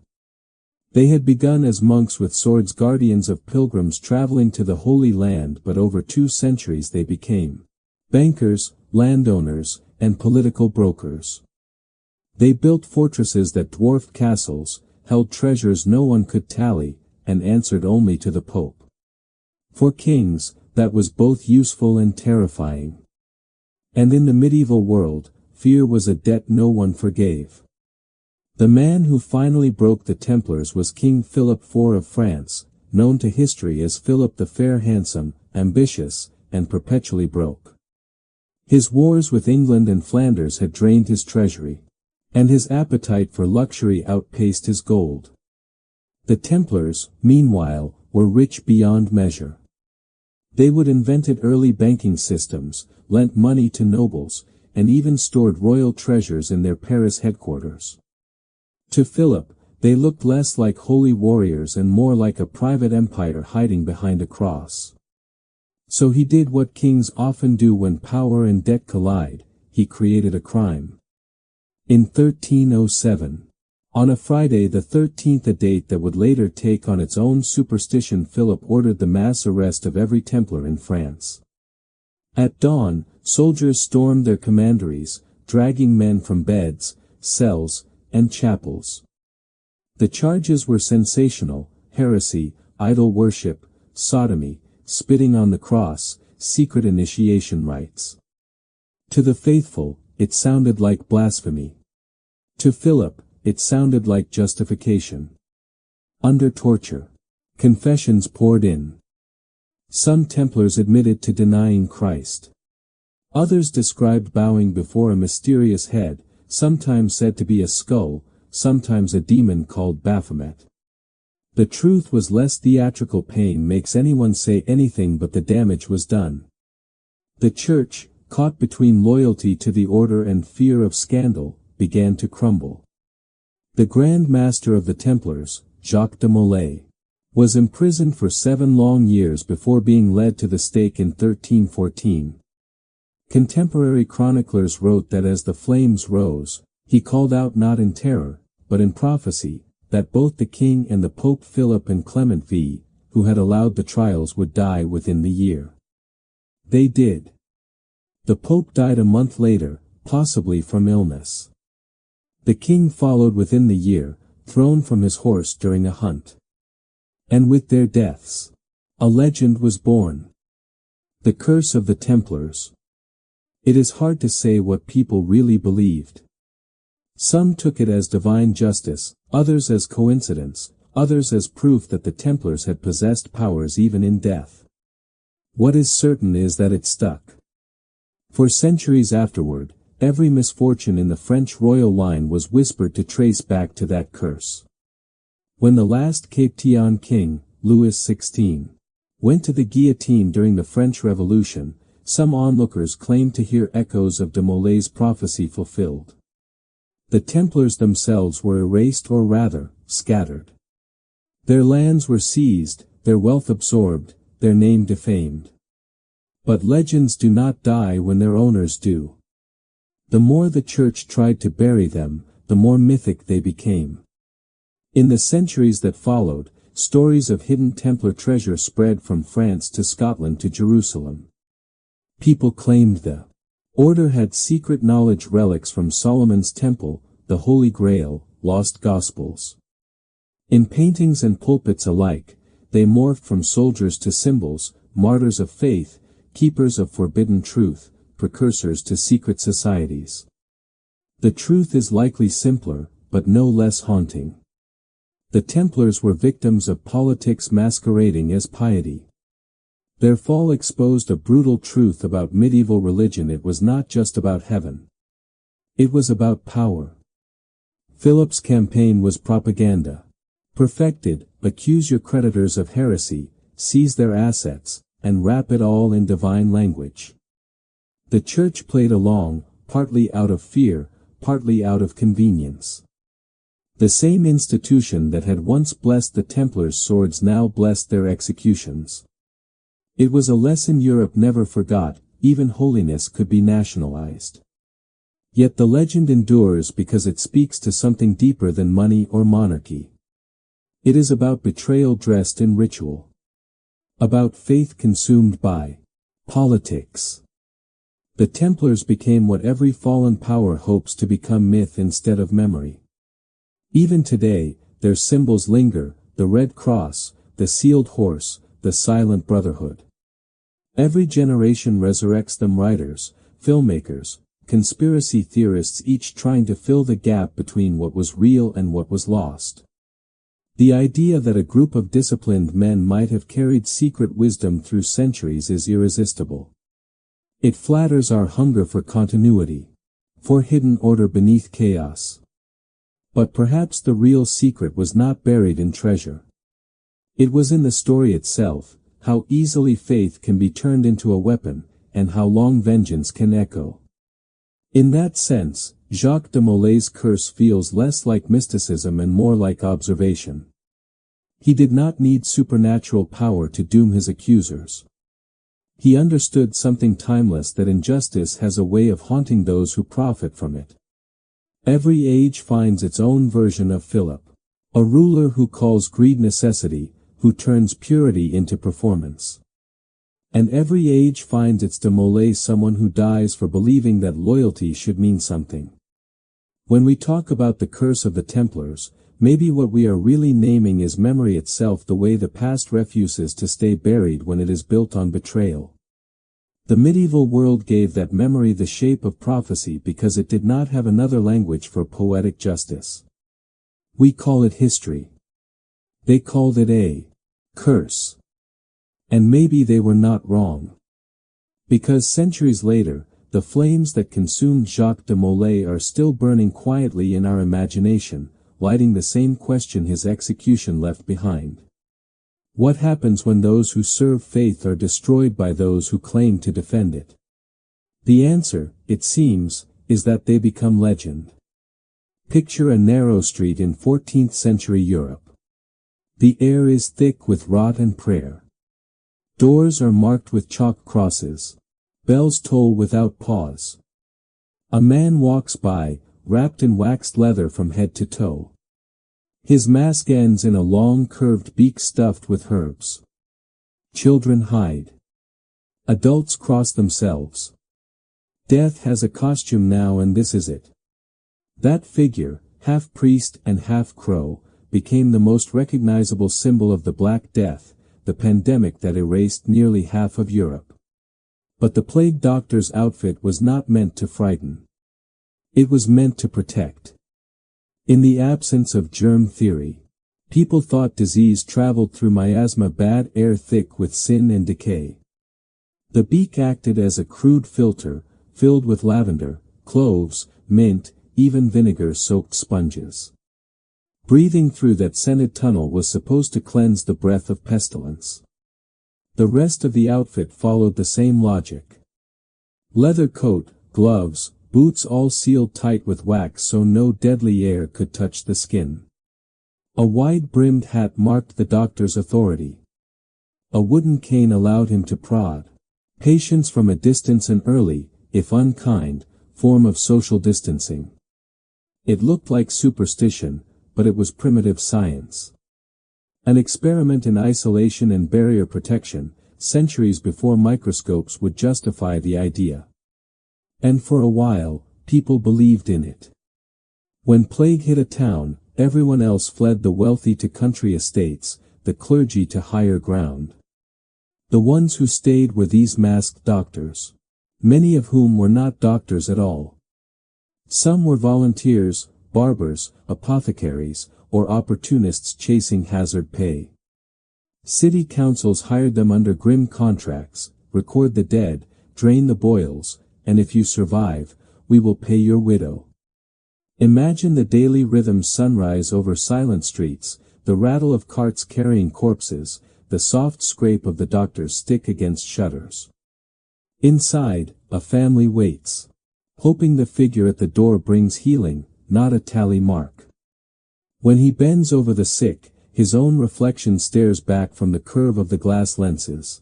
They had begun as monks with swords, guardians of pilgrims traveling to the Holy Land, but over 2 centuries they became bankers, landowners, and political brokers. They built fortresses that dwarfed castles, held treasures no one could tally, and answered only to the Pope. For kings, that was both useful and terrifying. And in the medieval world, fear was a debt no one forgave. The man who finally broke the Templars was King Philip IV of France, known to history as Philip the Fair, handsome, ambitious, and perpetually broke. His wars with England and Flanders had drained his treasury, and his appetite for luxury outpaced his gold. The Templars, meanwhile, were rich beyond measure. They would invented early banking systems, lent money to nobles, and even stored royal treasures in their Paris headquarters. To Philip, they looked less like holy warriors and more like a private empire hiding behind a cross. So he did what kings often do when power and debt collide: he created a crime. In 1307, on a Friday the 13th, a date that would later take on its own superstition, Philip ordered the mass arrest of every Templar in France. At dawn, soldiers stormed their commanderies, dragging men from beds, cells, and chapels. The charges were sensational: heresy, idol worship, sodomy, spitting on the cross, secret initiation rites. To the faithful, it sounded like blasphemy. To Philip, it sounded like justification. Under torture, confessions poured in. Some Templars admitted to denying Christ. Others described bowing before a mysterious head, sometimes said to be a skull, sometimes a demon called Baphomet. The truth was less theatrical. Pain makes anyone say anything, but the damage was done. The Church, caught between loyalty to the order and fear of scandal, began to crumble. The Grand Master of the Templars, Jacques de Molay, was imprisoned for 7 long years before being led to the stake in 1314. Contemporary chroniclers wrote that as the flames rose, he called out not in terror, but in prophecy, that both the king and the Pope Philip and Clement V, who had allowed the trials, would die within the year. They did. The Pope died a month later, possibly from illness. The king followed within the year, thrown from his horse during a hunt. And with their deaths, a legend was born. The curse of the Templars. It is hard to say what people really believed. Some took it as divine justice, others as coincidence, others as proof that the Templars had possessed powers even in death. What is certain is that it stuck. For centuries afterward, every misfortune in the French royal line was whispered to trace back to that curse. When the last Capetian king, Louis XVI, went to the guillotine during the French Revolution, some onlookers claimed to hear echoes of de Molay's prophecy fulfilled. The Templars themselves were erased, or rather, scattered. Their lands were seized, their wealth absorbed, their name defamed. But legends do not die when their owners do. The more the Church tried to bury them, the more mythic they became. In the centuries that followed, stories of hidden Templar treasure spread from France to Scotland to Jerusalem. People claimed the order had secret knowledge, relics from Solomon's Temple, the Holy Grail, lost Gospels. In paintings and pulpits alike, they morphed from soldiers to symbols, martyrs of faith, keepers of forbidden truth, precursors to secret societies. The truth is likely simpler, but no less haunting. The Templars were victims of politics masquerading as piety. Their fall exposed a brutal truth about medieval religion: it was not just about heaven. It was about power. Philip's campaign was propaganda. Perfected: accuse your creditors of heresy, seize their assets, and wrap it all in divine language. The Church played along, partly out of fear, partly out of convenience. The same institution that had once blessed the Templars' swords now blessed their executions. It was a lesson Europe never forgot, even holiness could be nationalized. Yet the legend endures because it speaks to something deeper than money or monarchy. It is about betrayal dressed in ritual. About faith consumed by politics. The Templars became what every fallen power hopes to become: myth instead of memory. Even today, their symbols linger: the Red Cross, the sealed horse, the silent brotherhood. Every generation resurrects them: writers, filmmakers, conspiracy theorists, each trying to fill the gap between what was real and what was lost. The idea that a group of disciplined men might have carried secret wisdom through centuries is irresistible. It flatters our hunger for continuity, for hidden order beneath chaos. But perhaps the real secret was not buried in treasure. It was in the story itself: how easily faith can be turned into a weapon, and how long vengeance can echo. In that sense, Jacques de Molay's curse feels less like mysticism and more like observation. He did not need supernatural power to doom his accusers. He understood something timeless: that injustice has a way of haunting those who profit from it. Every age finds its own version of Philip. A ruler who calls greed necessity, who turns purity into performance. And every age finds its de Molay, someone who dies for believing that loyalty should mean something. When we talk about the curse of the Templars, maybe what we are really naming is memory itself, the way the past refuses to stay buried when it is built on betrayal. The medieval world gave that memory the shape of prophecy because it did not have another language for poetic justice. We call it history. They called it a curse. And maybe they were not wrong. Because centuries later, the flames that consumed Jacques de Molay are still burning quietly in our imagination, lighting the same question his execution left behind. What happens when those who serve faith are destroyed by those who claim to defend it? The answer, it seems, is that they become legend. Picture a narrow street in 14th century Europe. The air is thick with rot and prayer. Doors are marked with chalk crosses. Bells toll without pause. A man walks by, wrapped in waxed leather from head to toe. His mask ends in a long curved beak stuffed with herbs. Children hide. Adults cross themselves. Death has a costume now, and this is it. That figure, half priest and half crow, became the most recognizable symbol of the Black Death, the pandemic that erased nearly half of Europe. But the plague doctor's outfit was not meant to frighten. It was meant to protect. In the absence of germ theory, people thought disease traveled through miasma, bad air thick with sin and decay. The beak acted as a crude filter, filled with lavender, cloves, mint, even vinegar-soaked sponges. Breathing through that scented tunnel was supposed to cleanse the breath of pestilence. The rest of the outfit followed the same logic. Leather coat, gloves, boots, all sealed tight with wax so no deadly air could touch the skin. A wide-brimmed hat marked the doctor's authority. A wooden cane allowed him to prod patients from a distance, an early, if unkind, form of social distancing. It looked like superstition, but it was primitive science. An experiment in isolation and barrier protection, centuries before microscopes would justify the idea. And for a while, people believed in it. When plague hit a town, everyone else fled: the wealthy to country estates, the clergy to higher ground. The ones who stayed were these masked doctors, many of whom were not doctors at all. Some were volunteers, barbers, apothecaries, or opportunists chasing hazard pay. City councils hired them under grim contracts: record the dead, drain the boils, and if you survive, we will pay your widow. Imagine the daily rhythm: sunrise over silent streets, the rattle of carts carrying corpses, the soft scrape of the doctor's stick against shutters. Inside, a family waits, hoping the figure at the door brings healing, not a tally mark. When he bends over the sick, his own reflection stares back from the curve of the glass lenses.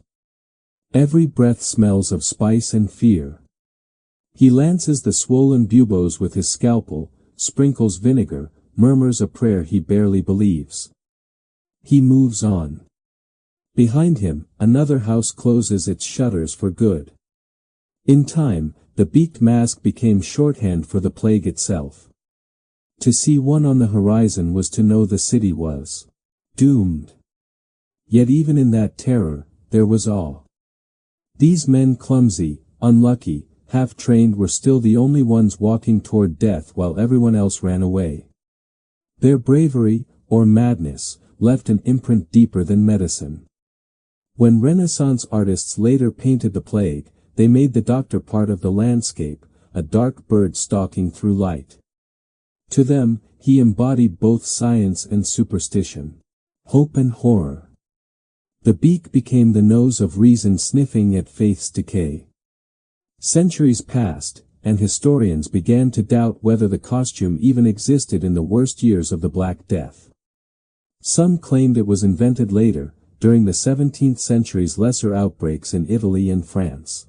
Every breath smells of spice and fear. He lances the swollen buboes with his scalpel, sprinkles vinegar, murmurs a prayer he barely believes. He moves on. Behind him, another house closes its shutters for good. In time, the beaked mask became shorthand for the plague itself. To see one on the horizon was to know the city was doomed. Yet even in that terror, there was awe. These men, clumsy, unlucky, half-trained, were still the only ones walking toward death while everyone else ran away. Their bravery, or madness, left an imprint deeper than medicine. When Renaissance artists later painted the plague, they made the doctor part of the landscape, a dark bird stalking through light. To them, he embodied both science and superstition, hope and horror. The beak became the nose of reason sniffing at faith's decay. Centuries passed, and historians began to doubt whether the costume even existed in the worst years of the Black Death. Some claimed it was invented later, during the 17th century's lesser outbreaks in Italy and France.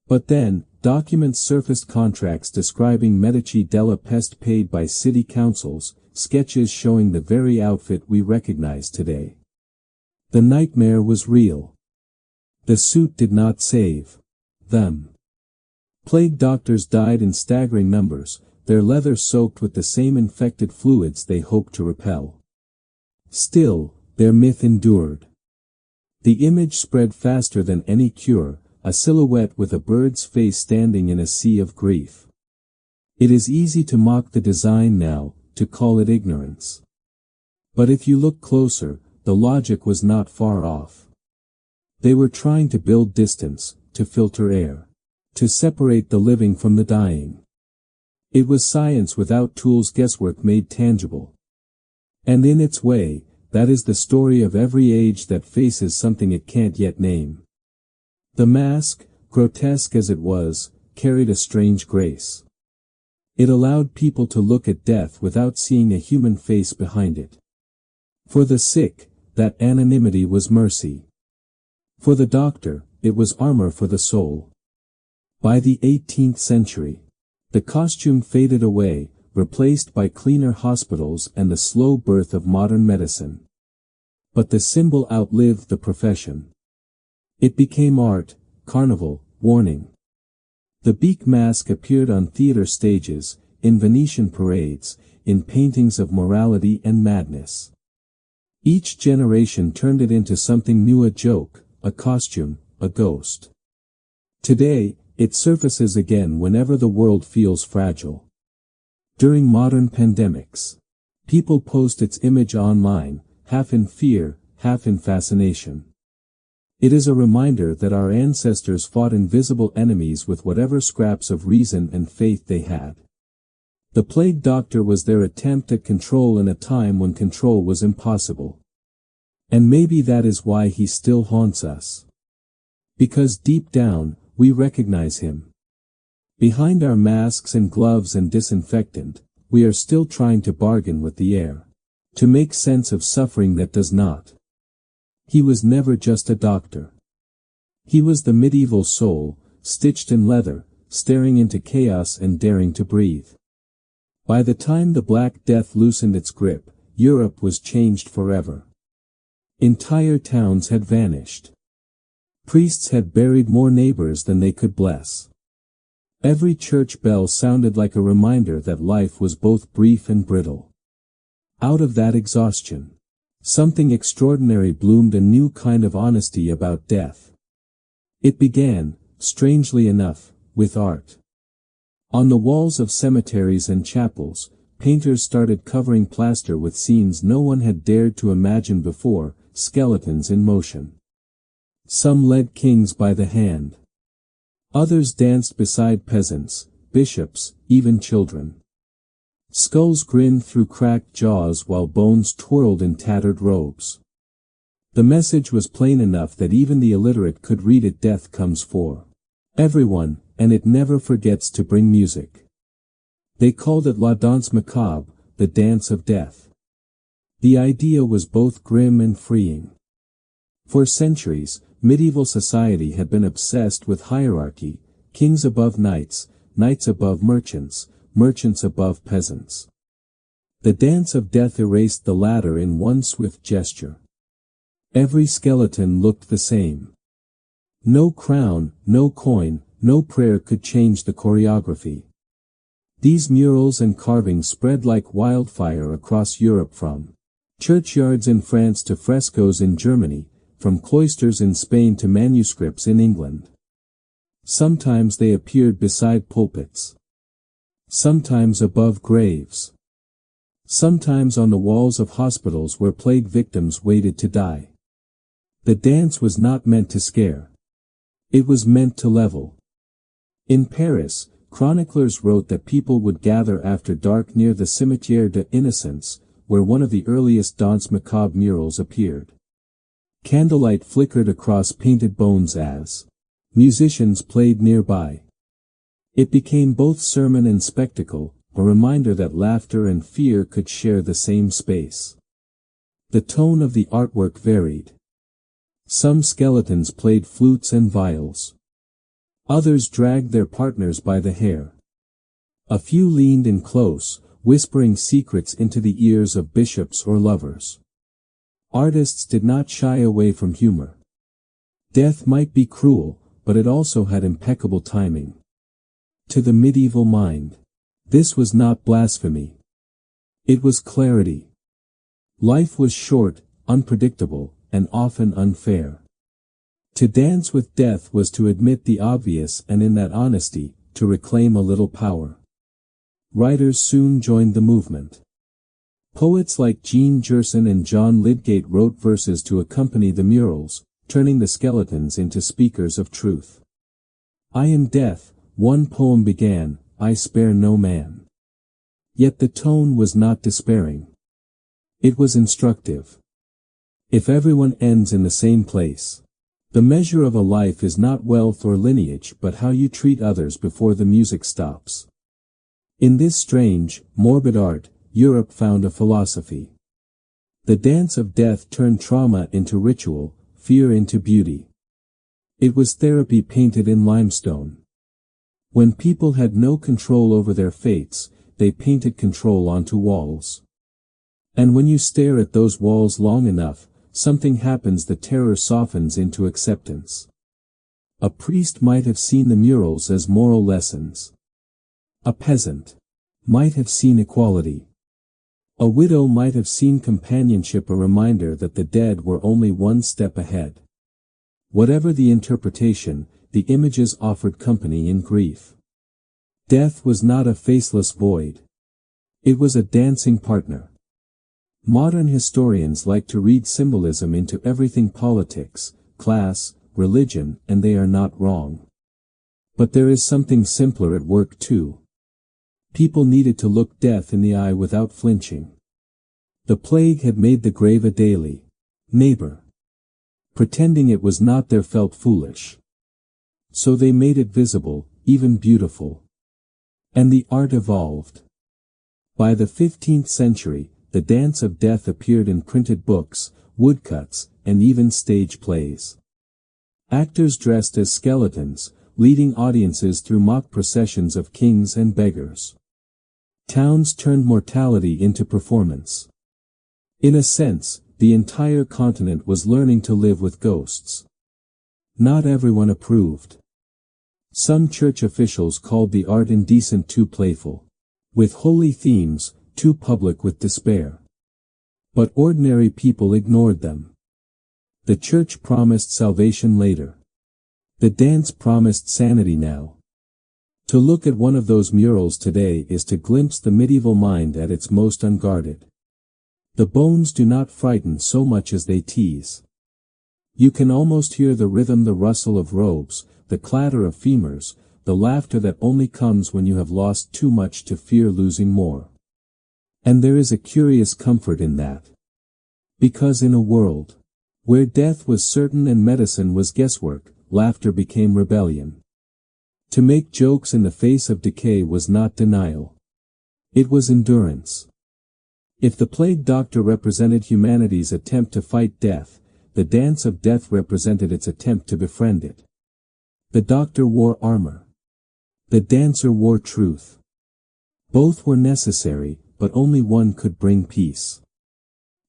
But then, documents surfaced, contracts describing Medici della Peste paid by city councils, sketches showing the very outfit we recognize today. The nightmare was real. The suit did not save them. Plague doctors died in staggering numbers, their leather soaked with the same infected fluids they hoped to repel. Still, their myth endured. The image spread faster than any cure, a silhouette with a bird's face standing in a sea of grief. It is easy to mock the design now, to call it ignorance. But if you look closer, the logic was not far off. They were trying to build distance, to filter air, to separate the living from the dying. It was science without tools, guesswork made tangible. And in its way, that is the story of every age that faces something it can't yet name. The mask, grotesque as it was, carried a strange grace. It allowed people to look at death without seeing a human face behind it. For the sick, that anonymity was mercy. For the doctor, it was armor for the soul. By the 18th century, the costume faded away, replaced by cleaner hospitals and the slow birth of modern medicine. But the symbol outlived the profession. It became art, carnival, warning. The beak mask appeared on theater stages, in Venetian parades, in paintings of morality and madness. Each generation turned it into something new, a joke, a costume, a ghost. Today, it surfaces again whenever the world feels fragile. During modern pandemics, people post its image online, half in fear, half in fascination. It is a reminder that our ancestors fought invisible enemies with whatever scraps of reason and faith they had. The plague doctor was their attempt at control in a time when control was impossible. And maybe that is why he still haunts us. Because deep down, we recognize him. Behind our masks and gloves and disinfectant, we are still trying to bargain with the air, to make sense of suffering that does not. He was never just a doctor. He was the medieval soul, stitched in leather, staring into chaos and daring to breathe. By the time the Black Death loosened its grip, Europe was changed forever. Entire towns had vanished. Priests had buried more neighbors than they could bless. Every church bell sounded like a reminder that life was both brief and brittle. Out of that exhaustion, something extraordinary bloomed, a new kind of honesty about death. It began, strangely enough, with art. On the walls of cemeteries and chapels, painters started covering plaster with scenes no one had dared to imagine before, skeletons in motion. Some led kings by the hand. Others danced beside peasants, bishops, even children. Skulls grinned through cracked jaws while bones twirled in tattered robes. The message was plain enough that even the illiterate could read it: death comes for everyone, and it never forgets to bring music. They called it la danse macabre, the dance of death. The idea was both grim and freeing. For centuries, medieval society had been obsessed with hierarchy, kings above knights, knights above merchants, merchants above peasants. The dance of death erased the latter in one swift gesture. Every skeleton looked the same. No crown, no coin, no prayer could change the choreography. These murals and carvings spread like wildfire across Europe, from churchyards in France to frescoes in Germany, from cloisters in Spain to manuscripts in England. Sometimes they appeared beside pulpits. Sometimes above graves. Sometimes on the walls of hospitals where plague victims waited to die. The dance was not meant to scare. It was meant to level. In Paris, chroniclers wrote that people would gather after dark near the Cimetière des Innocents, where one of the earliest Danse Macabre murals appeared. Candlelight flickered across painted bones as musicians played nearby. It became both sermon and spectacle, a reminder that laughter and fear could share the same space. The tone of the artwork varied. Some skeletons played flutes and viols. Others dragged their partners by the hair. A few leaned in close, whispering secrets into the ears of bishops or lovers. Artists did not shy away from humor. Death might be cruel, but it also had impeccable timing. To the medieval mind, this was not blasphemy. It was clarity. Life was short, unpredictable, and often unfair. To dance with death was to admit the obvious, and in that honesty, to reclaim a little power. Writers soon joined the movement. Poets like Jean Gerson and John Lydgate wrote verses to accompany the murals, turning the skeletons into speakers of truth. I am death, one poem began, I spare no man. Yet the tone was not despairing. It was instructive. If everyone ends in the same place, the measure of a life is not wealth or lineage but how you treat others before the music stops. In this strange, morbid art, Europe found a philosophy. The dance of death turned trauma into ritual, fear into beauty. It was therapy painted in limestone. When people had no control over their fates, they painted control onto walls. And when you stare at those walls long enough, something happens. The terror softens into acceptance. A priest might have seen the murals as moral lessons. A peasant might have seen equality. A widow might have seen companionship, a reminder that the dead were only one step ahead. Whatever the interpretation, the images offered company in grief. Death was not a faceless void. It was a dancing partner. Modern historians like to read symbolism into everything: politics, class, religion, and they are not wrong. But there is something simpler at work too. People needed to look death in the eye without flinching. The plague had made the grave a daily neighbor. Pretending it was not there felt foolish. So they made it visible, even beautiful. And the art evolved. By the 15th century, the dance of death appeared in printed books, woodcuts, and even stage plays. Actors dressed as skeletons, leading audiences through mock processions of kings and beggars. Towns turned mortality into performance. In a sense, the entire continent was learning to live with ghosts. Not everyone approved. Some church officials called the art indecent, too playful. With holy themes, too public with despair. But ordinary people ignored them. The church promised salvation later. The dance promised sanity now. To look at one of those murals today is to glimpse the medieval mind at its most unguarded. The bones do not frighten so much as they tease. You can almost hear the rhythm, the rustle of robes, the clatter of femurs, the laughter that only comes when you have lost too much to fear losing more. And there is a curious comfort in that. Because in a world where death was certain and medicine was guesswork, laughter became rebellion. To make jokes in the face of decay was not denial. It was endurance. If the plague doctor represented humanity's attempt to fight death, the dance of death represented its attempt to befriend it. The doctor wore armor. The dancer wore truth. Both were necessary, but only one could bring peace.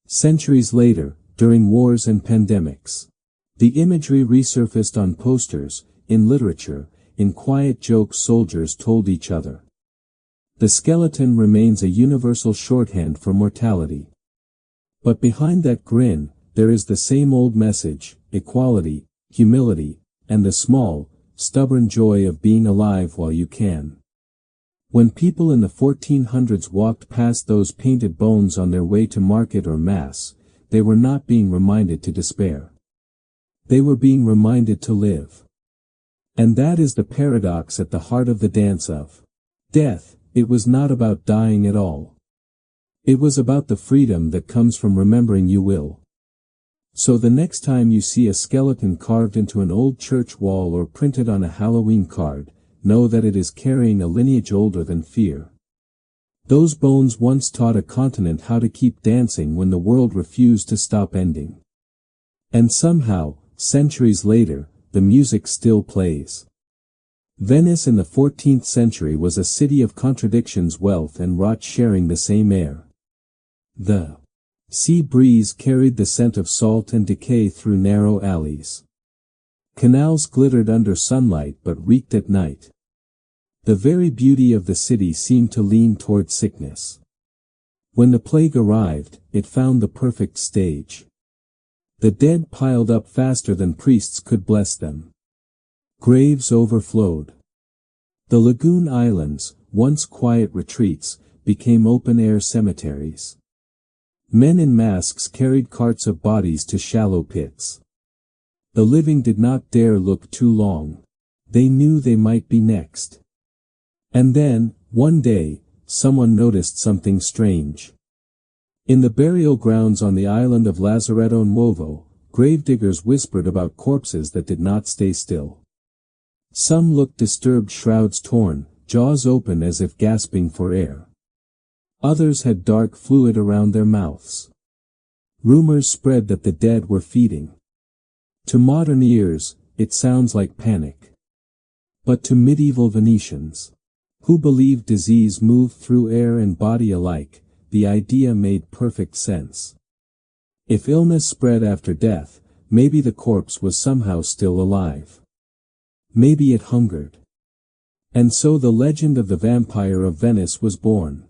Centuries later, during wars and pandemics, the imagery resurfaced on posters, in literature, in quiet jokes soldiers told each other. The skeleton remains a universal shorthand for mortality. But behind that grin, there is the same old message: equality, humility, and the small, stubborn joy of being alive while you can. When people in the 1400s walked past those painted bones on their way to market or mass, they were not being reminded to despair. They were being reminded to live. And that is the paradox at the heart of the dance of death. It was not about dying at all. It was about the freedom that comes from remembering you will. So the next time you see a skeleton carved into an old church wall or printed on a Halloween card, know that it is carrying a lineage older than fear. Those bones once taught a continent how to keep dancing when the world refused to stop ending. And somehow, centuries later, the music still plays. Venice in the 14th century was a city of contradictions, wealth and rot sharing the same air. The sea breeze carried the scent of salt and decay through narrow alleys. Canals glittered under sunlight but reeked at night. The very beauty of the city seemed to lean toward sickness. When the plague arrived, it found the perfect stage. The dead piled up faster than priests could bless them. Graves overflowed. The lagoon islands, once quiet retreats, became open-air cemeteries. Men in masks carried carts of bodies to shallow pits. The living did not dare look too long. They knew they might be next. And then, one day, someone noticed something strange. In the burial grounds on the island of Lazaretto Nuovo, gravediggers whispered about corpses that did not stay still. Some looked disturbed, shrouds torn, jaws open as if gasping for air. Others had dark fluid around their mouths. Rumors spread that the dead were feeding. To modern ears, it sounds like panic. But to medieval Venetians, who believed disease moved through air and body alike, the idea made perfect sense. If illness spread after death, maybe the corpse was somehow still alive. Maybe it hungered. And so the legend of the vampire of Venice was born.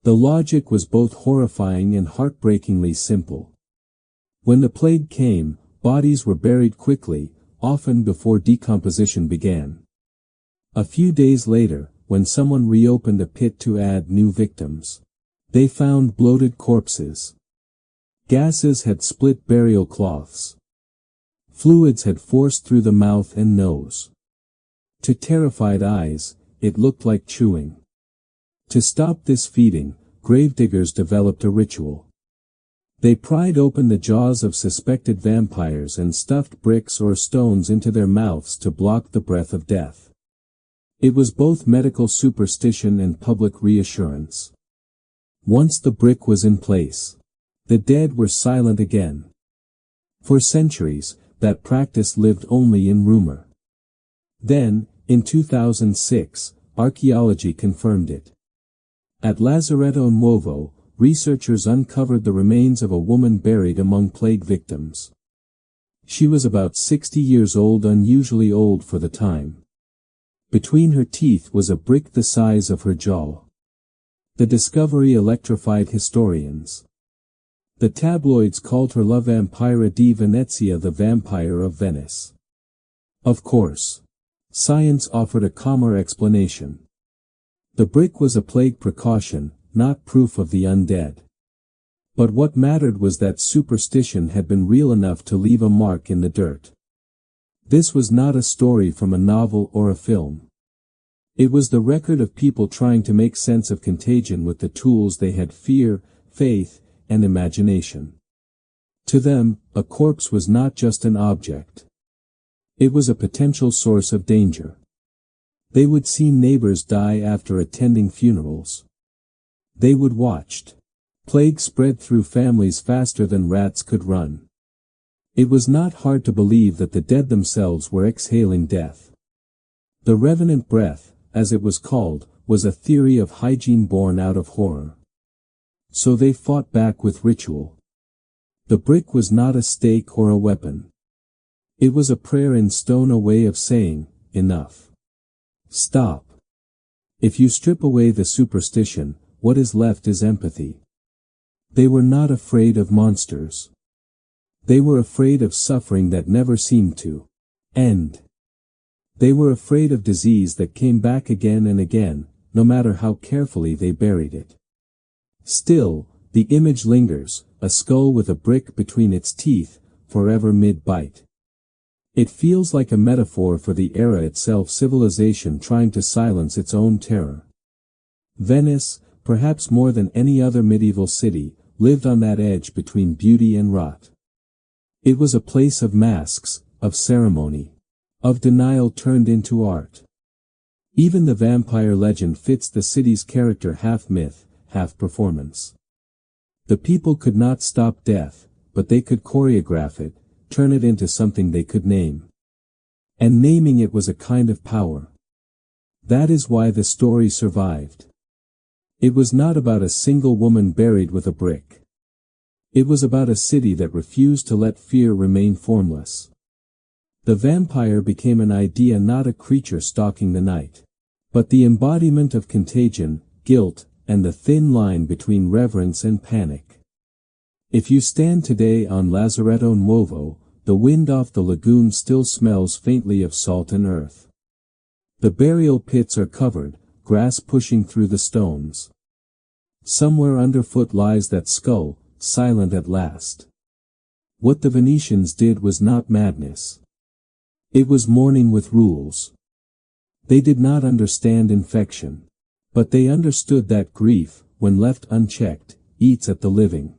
The logic was both horrifying and heartbreakingly simple. When the plague came, bodies were buried quickly, often before decomposition began. A few days later, when someone reopened a pit to add new victims, they found bloated corpses. Gases had split burial cloths. Fluids had forced through the mouth and nose. To terrified eyes, it looked like chewing. To stop this feeding, gravediggers developed a ritual. They pried open the jaws of suspected vampires and stuffed bricks or stones into their mouths to block the breath of death. It was both medical superstition and public reassurance. Once the brick was in place, the dead were silent again. For centuries, that practice lived only in rumor. Then, in 2006, archaeology confirmed it. At Lazaretto Nuovo, researchers uncovered the remains of a woman buried among plague victims. She was about 60 years old, unusually old for the time. Between her teeth was a brick the size of her jaw. The discovery electrified historians. The tabloids called her La Vampira di Venezia, the vampire of Venice. Of course, science offered a calmer explanation. The brick was a plague precaution, not proof of the undead. But what mattered was that superstition had been real enough to leave a mark in the dirt. This was not a story from a novel or a film. It was the record of people trying to make sense of contagion with the tools they had: fear, faith, and imagination. To them, a corpse was not just an object. It was a potential source of danger. They would see neighbors die after attending funerals. They would watch plague spread through families faster than rats could run. It was not hard to believe that the dead themselves were exhaling death. The revenant breath, as it was called, was a theory of hygiene born out of horror. So they fought back with ritual. The brick was not a stake or a weapon. It was a prayer in stone, a way of saying, enough. Stop. If you strip away the superstition, what is left is empathy. They were not afraid of monsters. They were afraid of suffering that never seemed to end. They were afraid of disease that came back again and again, no matter how carefully they buried it. Still, the image lingers, a skull with a brick between its teeth, forever mid-bite. It feels like a metaphor for the era itself, civilization trying to silence its own terror. Venice, perhaps more than any other medieval city, lived on that edge between beauty and rot. It was a place of masks, of ceremony, of denial turned into art. Even the vampire legend fits the city's character, half myth, half performance. The people could not stop death, but they could choreograph it, turn it into something they could name. And naming it was a kind of power. That is why the story survived. It was not about a single woman buried with a brick. It was about a city that refused to let fear remain formless. The vampire became an idea, not a creature stalking the night, but the embodiment of contagion, guilt, and the thin line between reverence and panic. If you stand today on Lazaretto Nuovo, the wind off the lagoon still smells faintly of salt and earth. The burial pits are covered, grass pushing through the stones. Somewhere underfoot lies that skull, silent at last. What the Venetians did was not madness. It was mourning with rules. They did not understand infection. But they understood that grief, when left unchecked, eats at the living.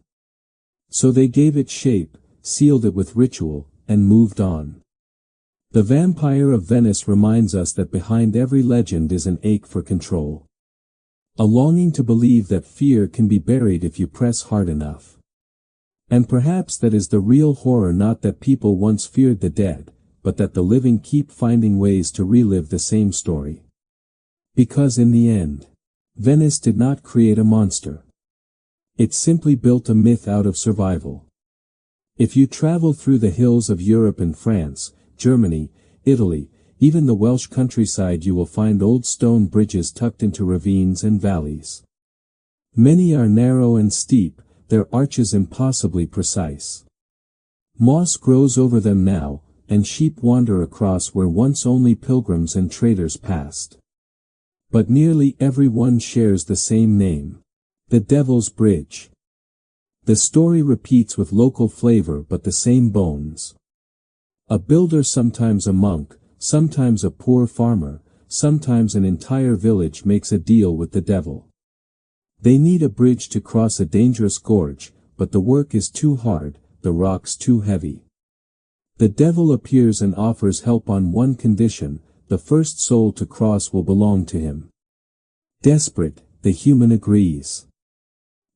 So they gave it shape, sealed it with ritual, and moved on. The vampire of Venice reminds us that behind every legend is an ache for control. A longing to believe that fear can be buried if you press hard enough. And perhaps that is the real horror, not that people once feared the dead, but that the living keep finding ways to relive the same story. Because in the end, Venice did not create a monster. It simply built a myth out of survival. If you travel through the hills of Europe and France, Germany, Italy, even the Welsh countryside, you will find old stone bridges tucked into ravines and valleys. Many are narrow and steep, their arches impossibly precise. Moss grows over them now, and sheep wander across where once only pilgrims and traders passed. But nearly every one shares the same name: the Devil's Bridge. The story repeats with local flavor but the same bones. A builder, sometimes a monk, sometimes a poor farmer, sometimes an entire village, makes a deal with the devil. They need a bridge to cross a dangerous gorge, but the work is too hard, the rocks too heavy. The devil appears and offers help on one condition: the first soul to cross will belong to him. Desperate, the human agrees.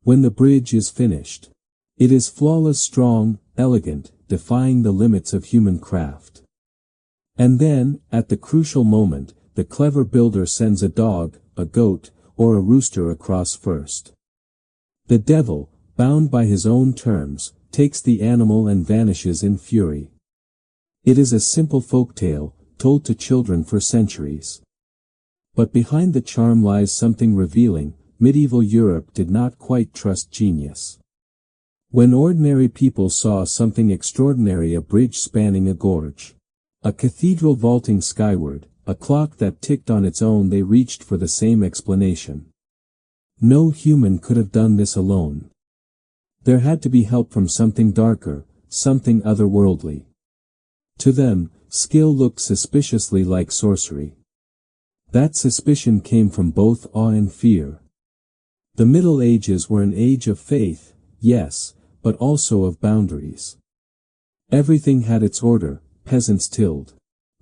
When the bridge is finished, it is flawless, strong, elegant, defying the limits of human craft. And then, at the crucial moment, the clever builder sends a dog, a goat, or a rooster across first. The devil, bound by his own terms, takes the animal and vanishes in fury. It is a simple folktale, told to children for centuries. But behind the charm lies something revealing. Medieval Europe did not quite trust genius. When ordinary people saw something extraordinary, a bridge spanning a gorge, a cathedral vaulting skyward, a clock that ticked on its own, they reached for the same explanation. No human could have done this alone. There had to be help from something darker, something otherworldly. To them, skill looked suspiciously like sorcery. That suspicion came from both awe and fear. The Middle Ages were an age of faith, yes, but also of boundaries. Everything had its order: peasants tilled,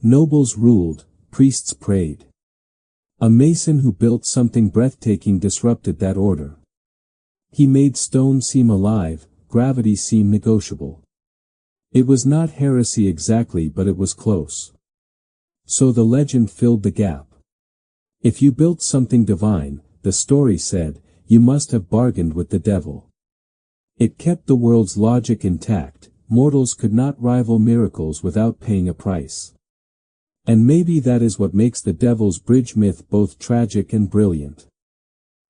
nobles ruled, priests prayed. A mason who built something breathtaking disrupted that order. He made stone seem alive, gravity seem negotiable. It was not heresy exactly, but it was close. So the legend filled the gap. If you built something divine, the story said, you must have bargained with the devil. It kept the world's logic intact. Mortals could not rival miracles without paying a price. And maybe that is what makes the Devil's Bridge myth both tragic and brilliant.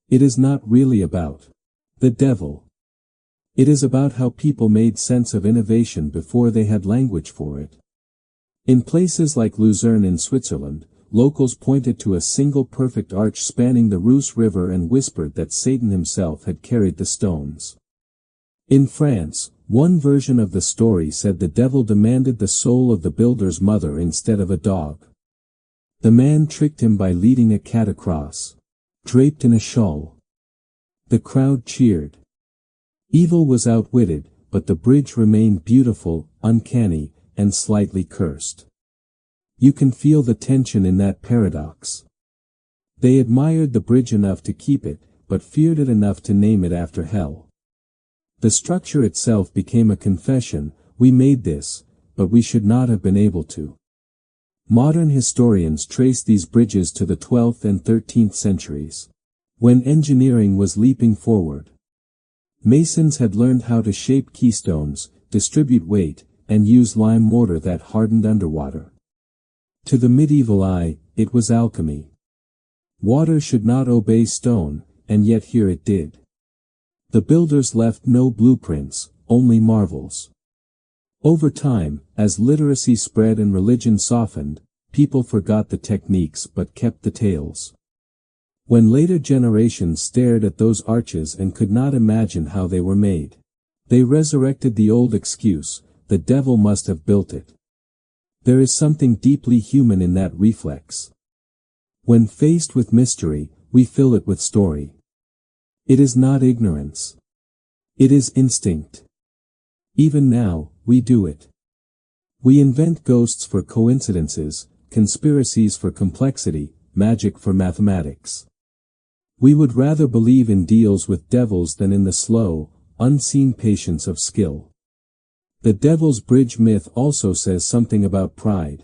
It is not really about the devil. It is about how people made sense of innovation before they had language for it. In places like Luzerne in Switzerland, locals pointed to a single perfect arch spanning the Reuss River and whispered that Satan himself had carried the stones. In France, one version of the story said the devil demanded the soul of the builder's mother instead of a dog. The man tricked him by leading a cat across, draped in a shawl. The crowd cheered. Evil was outwitted, but the bridge remained beautiful, uncanny, and slightly cursed. You can feel the tension in that paradox. They admired the bridge enough to keep it, but feared it enough to name it after hell. The structure itself became a confession, we made this, but we should not have been able to. Modern historians trace these bridges to the 12th and 13th centuries, when engineering was leaping forward. Masons had learned how to shape keystones, distribute weight, and use lime mortar that hardened underwater. To the medieval eye, it was alchemy. Water should not obey stone, and yet here it did. The builders left no blueprints, only marvels. Over time, as literacy spread and religion softened, people forgot the techniques but kept the tales. When later generations stared at those arches and could not imagine how they were made, they resurrected the old excuse, the devil must have built it. There is something deeply human in that reflex. When faced with mystery, we fill it with story. It is not ignorance. It is instinct. Even now, we do it. We invent ghosts for coincidences, conspiracies for complexity, magic for mathematics. We would rather believe in deals with devils than in the slow, unseen patience of skill. The Devil's Bridge myth also says something about pride.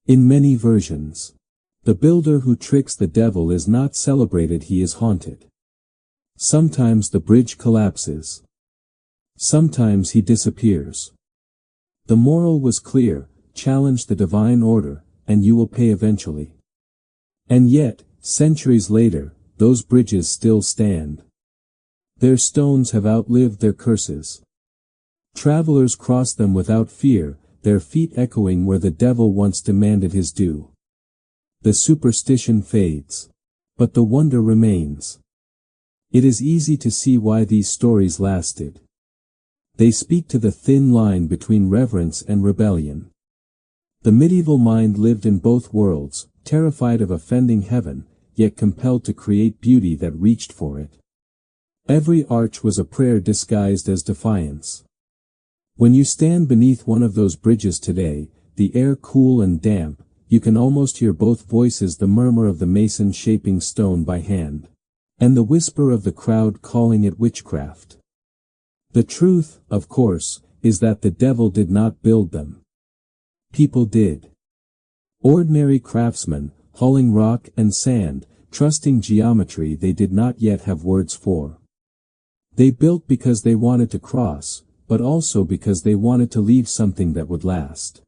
In many versions, the builder who tricks the devil is not celebrated, he is haunted. Sometimes the bridge collapses. Sometimes he disappears. The moral was clear, challenge the divine order, and you will pay eventually. And yet, centuries later, those bridges still stand. Their stones have outlived their curses. Travelers cross them without fear, their feet echoing where the devil once demanded his due. The superstition fades. But the wonder remains. It is easy to see why these stories lasted. They speak to the thin line between reverence and rebellion. The medieval mind lived in both worlds, terrified of offending heaven, yet compelled to create beauty that reached for it. Every arch was a prayer disguised as defiance. When you stand beneath one of those bridges today, the air cool and damp, you can almost hear both voices, the murmur of the mason shaping stone by hand, and the whisper of the crowd calling it witchcraft. The truth, of course, is that the devil did not build them. People did. Ordinary craftsmen, hauling rock and sand, trusting geometry they did not yet have words for. They built because they wanted to cross, but also because they wanted to leave something that would last.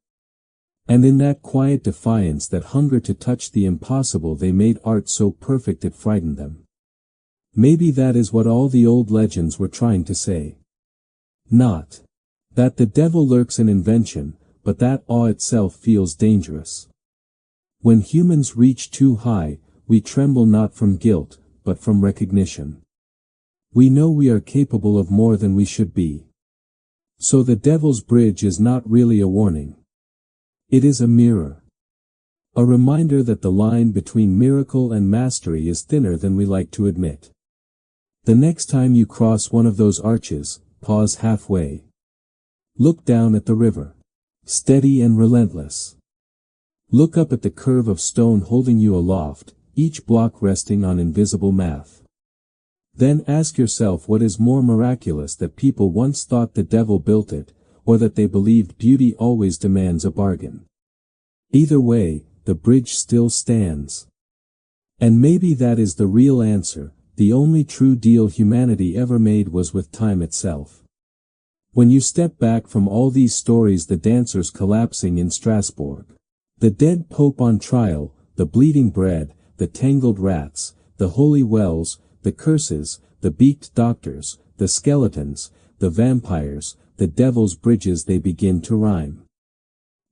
And in that quiet defiance, that hunger to touch the impossible, they made art so perfect it frightened them. Maybe that is what all the old legends were trying to say. Not that the devil lurks in invention, but that awe itself feels dangerous. When humans reach too high, we tremble not from guilt, but from recognition. We know we are capable of more than we should be. So the Devil's Bridge is not really a warning. It is a mirror. A reminder that the line between miracle and mastery is thinner than we like to admit. The next time you cross one of those arches, pause halfway. Look down at the river. Steady and relentless. Look up at the curve of stone holding you aloft, each block resting on invisible math. Then ask yourself, what is more miraculous, that people once thought the devil built it, or that they believed beauty always demands a bargain. Either way, the bridge still stands. And maybe that is the real answer. The only true deal humanity ever made was with time itself. When you step back from all these stories, the dancers collapsing in Strasbourg, the dead pope on trial, the bleeding bread, the tangled rats, the holy wells, the curses, the beaked doctors, the skeletons, the vampires, the devil's bridges, they begin to rhyme.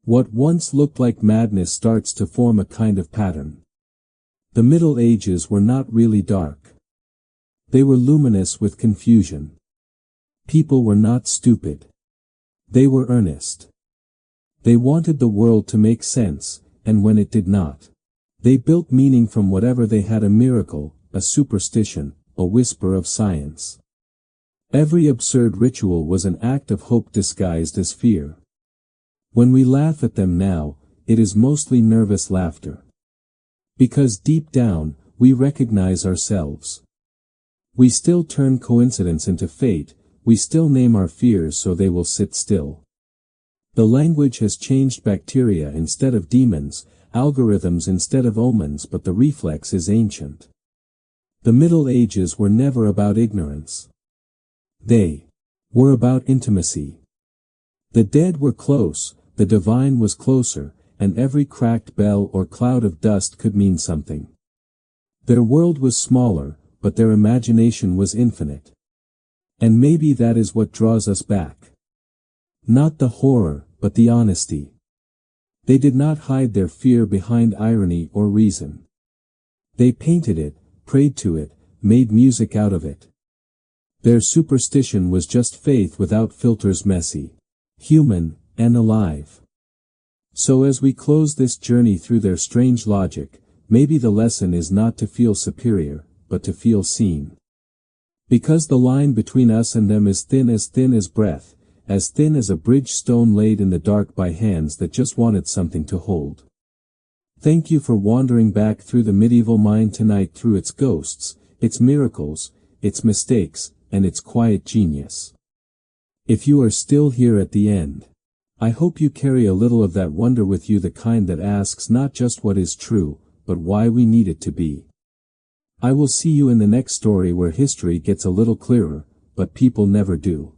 What once looked like madness starts to form a kind of pattern. The Middle Ages were not really dark. They were luminous with confusion. People were not stupid. They were earnest. They wanted the world to make sense, and when it did not, they built meaning from whatever they had: a miracle, a superstition, a whisper of science. Every absurd ritual was an act of hope disguised as fear. When we laugh at them now, it is mostly nervous laughter. Because deep down, we recognize ourselves. We still turn coincidence into fate, we still name our fears so they will sit still. The language has changed: bacteria instead of demons, algorithms instead of omens, but the reflex is ancient. The Middle Ages were never about ignorance. They were about intimacy. The dead were close, the divine was closer, and every cracked bell or cloud of dust could mean something. Their world was smaller, but their imagination was infinite. And maybe that is what draws us back. Not the horror, but the honesty. They did not hide their fear behind irony or reason. They painted it, prayed to it, made music out of it. Their superstition was just faith without filters, messy, human, and alive. So as we close this journey through their strange logic, maybe the lesson is not to feel superior, but to feel seen. Because the line between us and them is thin as breath, as thin as a bridge stone laid in the dark by hands that just wanted something to hold. Thank you for wandering back through the medieval mind tonight, through its ghosts, its miracles, its mistakes, and its quiet genius. If you are still here at the end, I hope you carry a little of that wonder with you, the kind that asks not just what is true, but why we need it to be. I will see you in the next story, where history gets a little clearer, but people never do.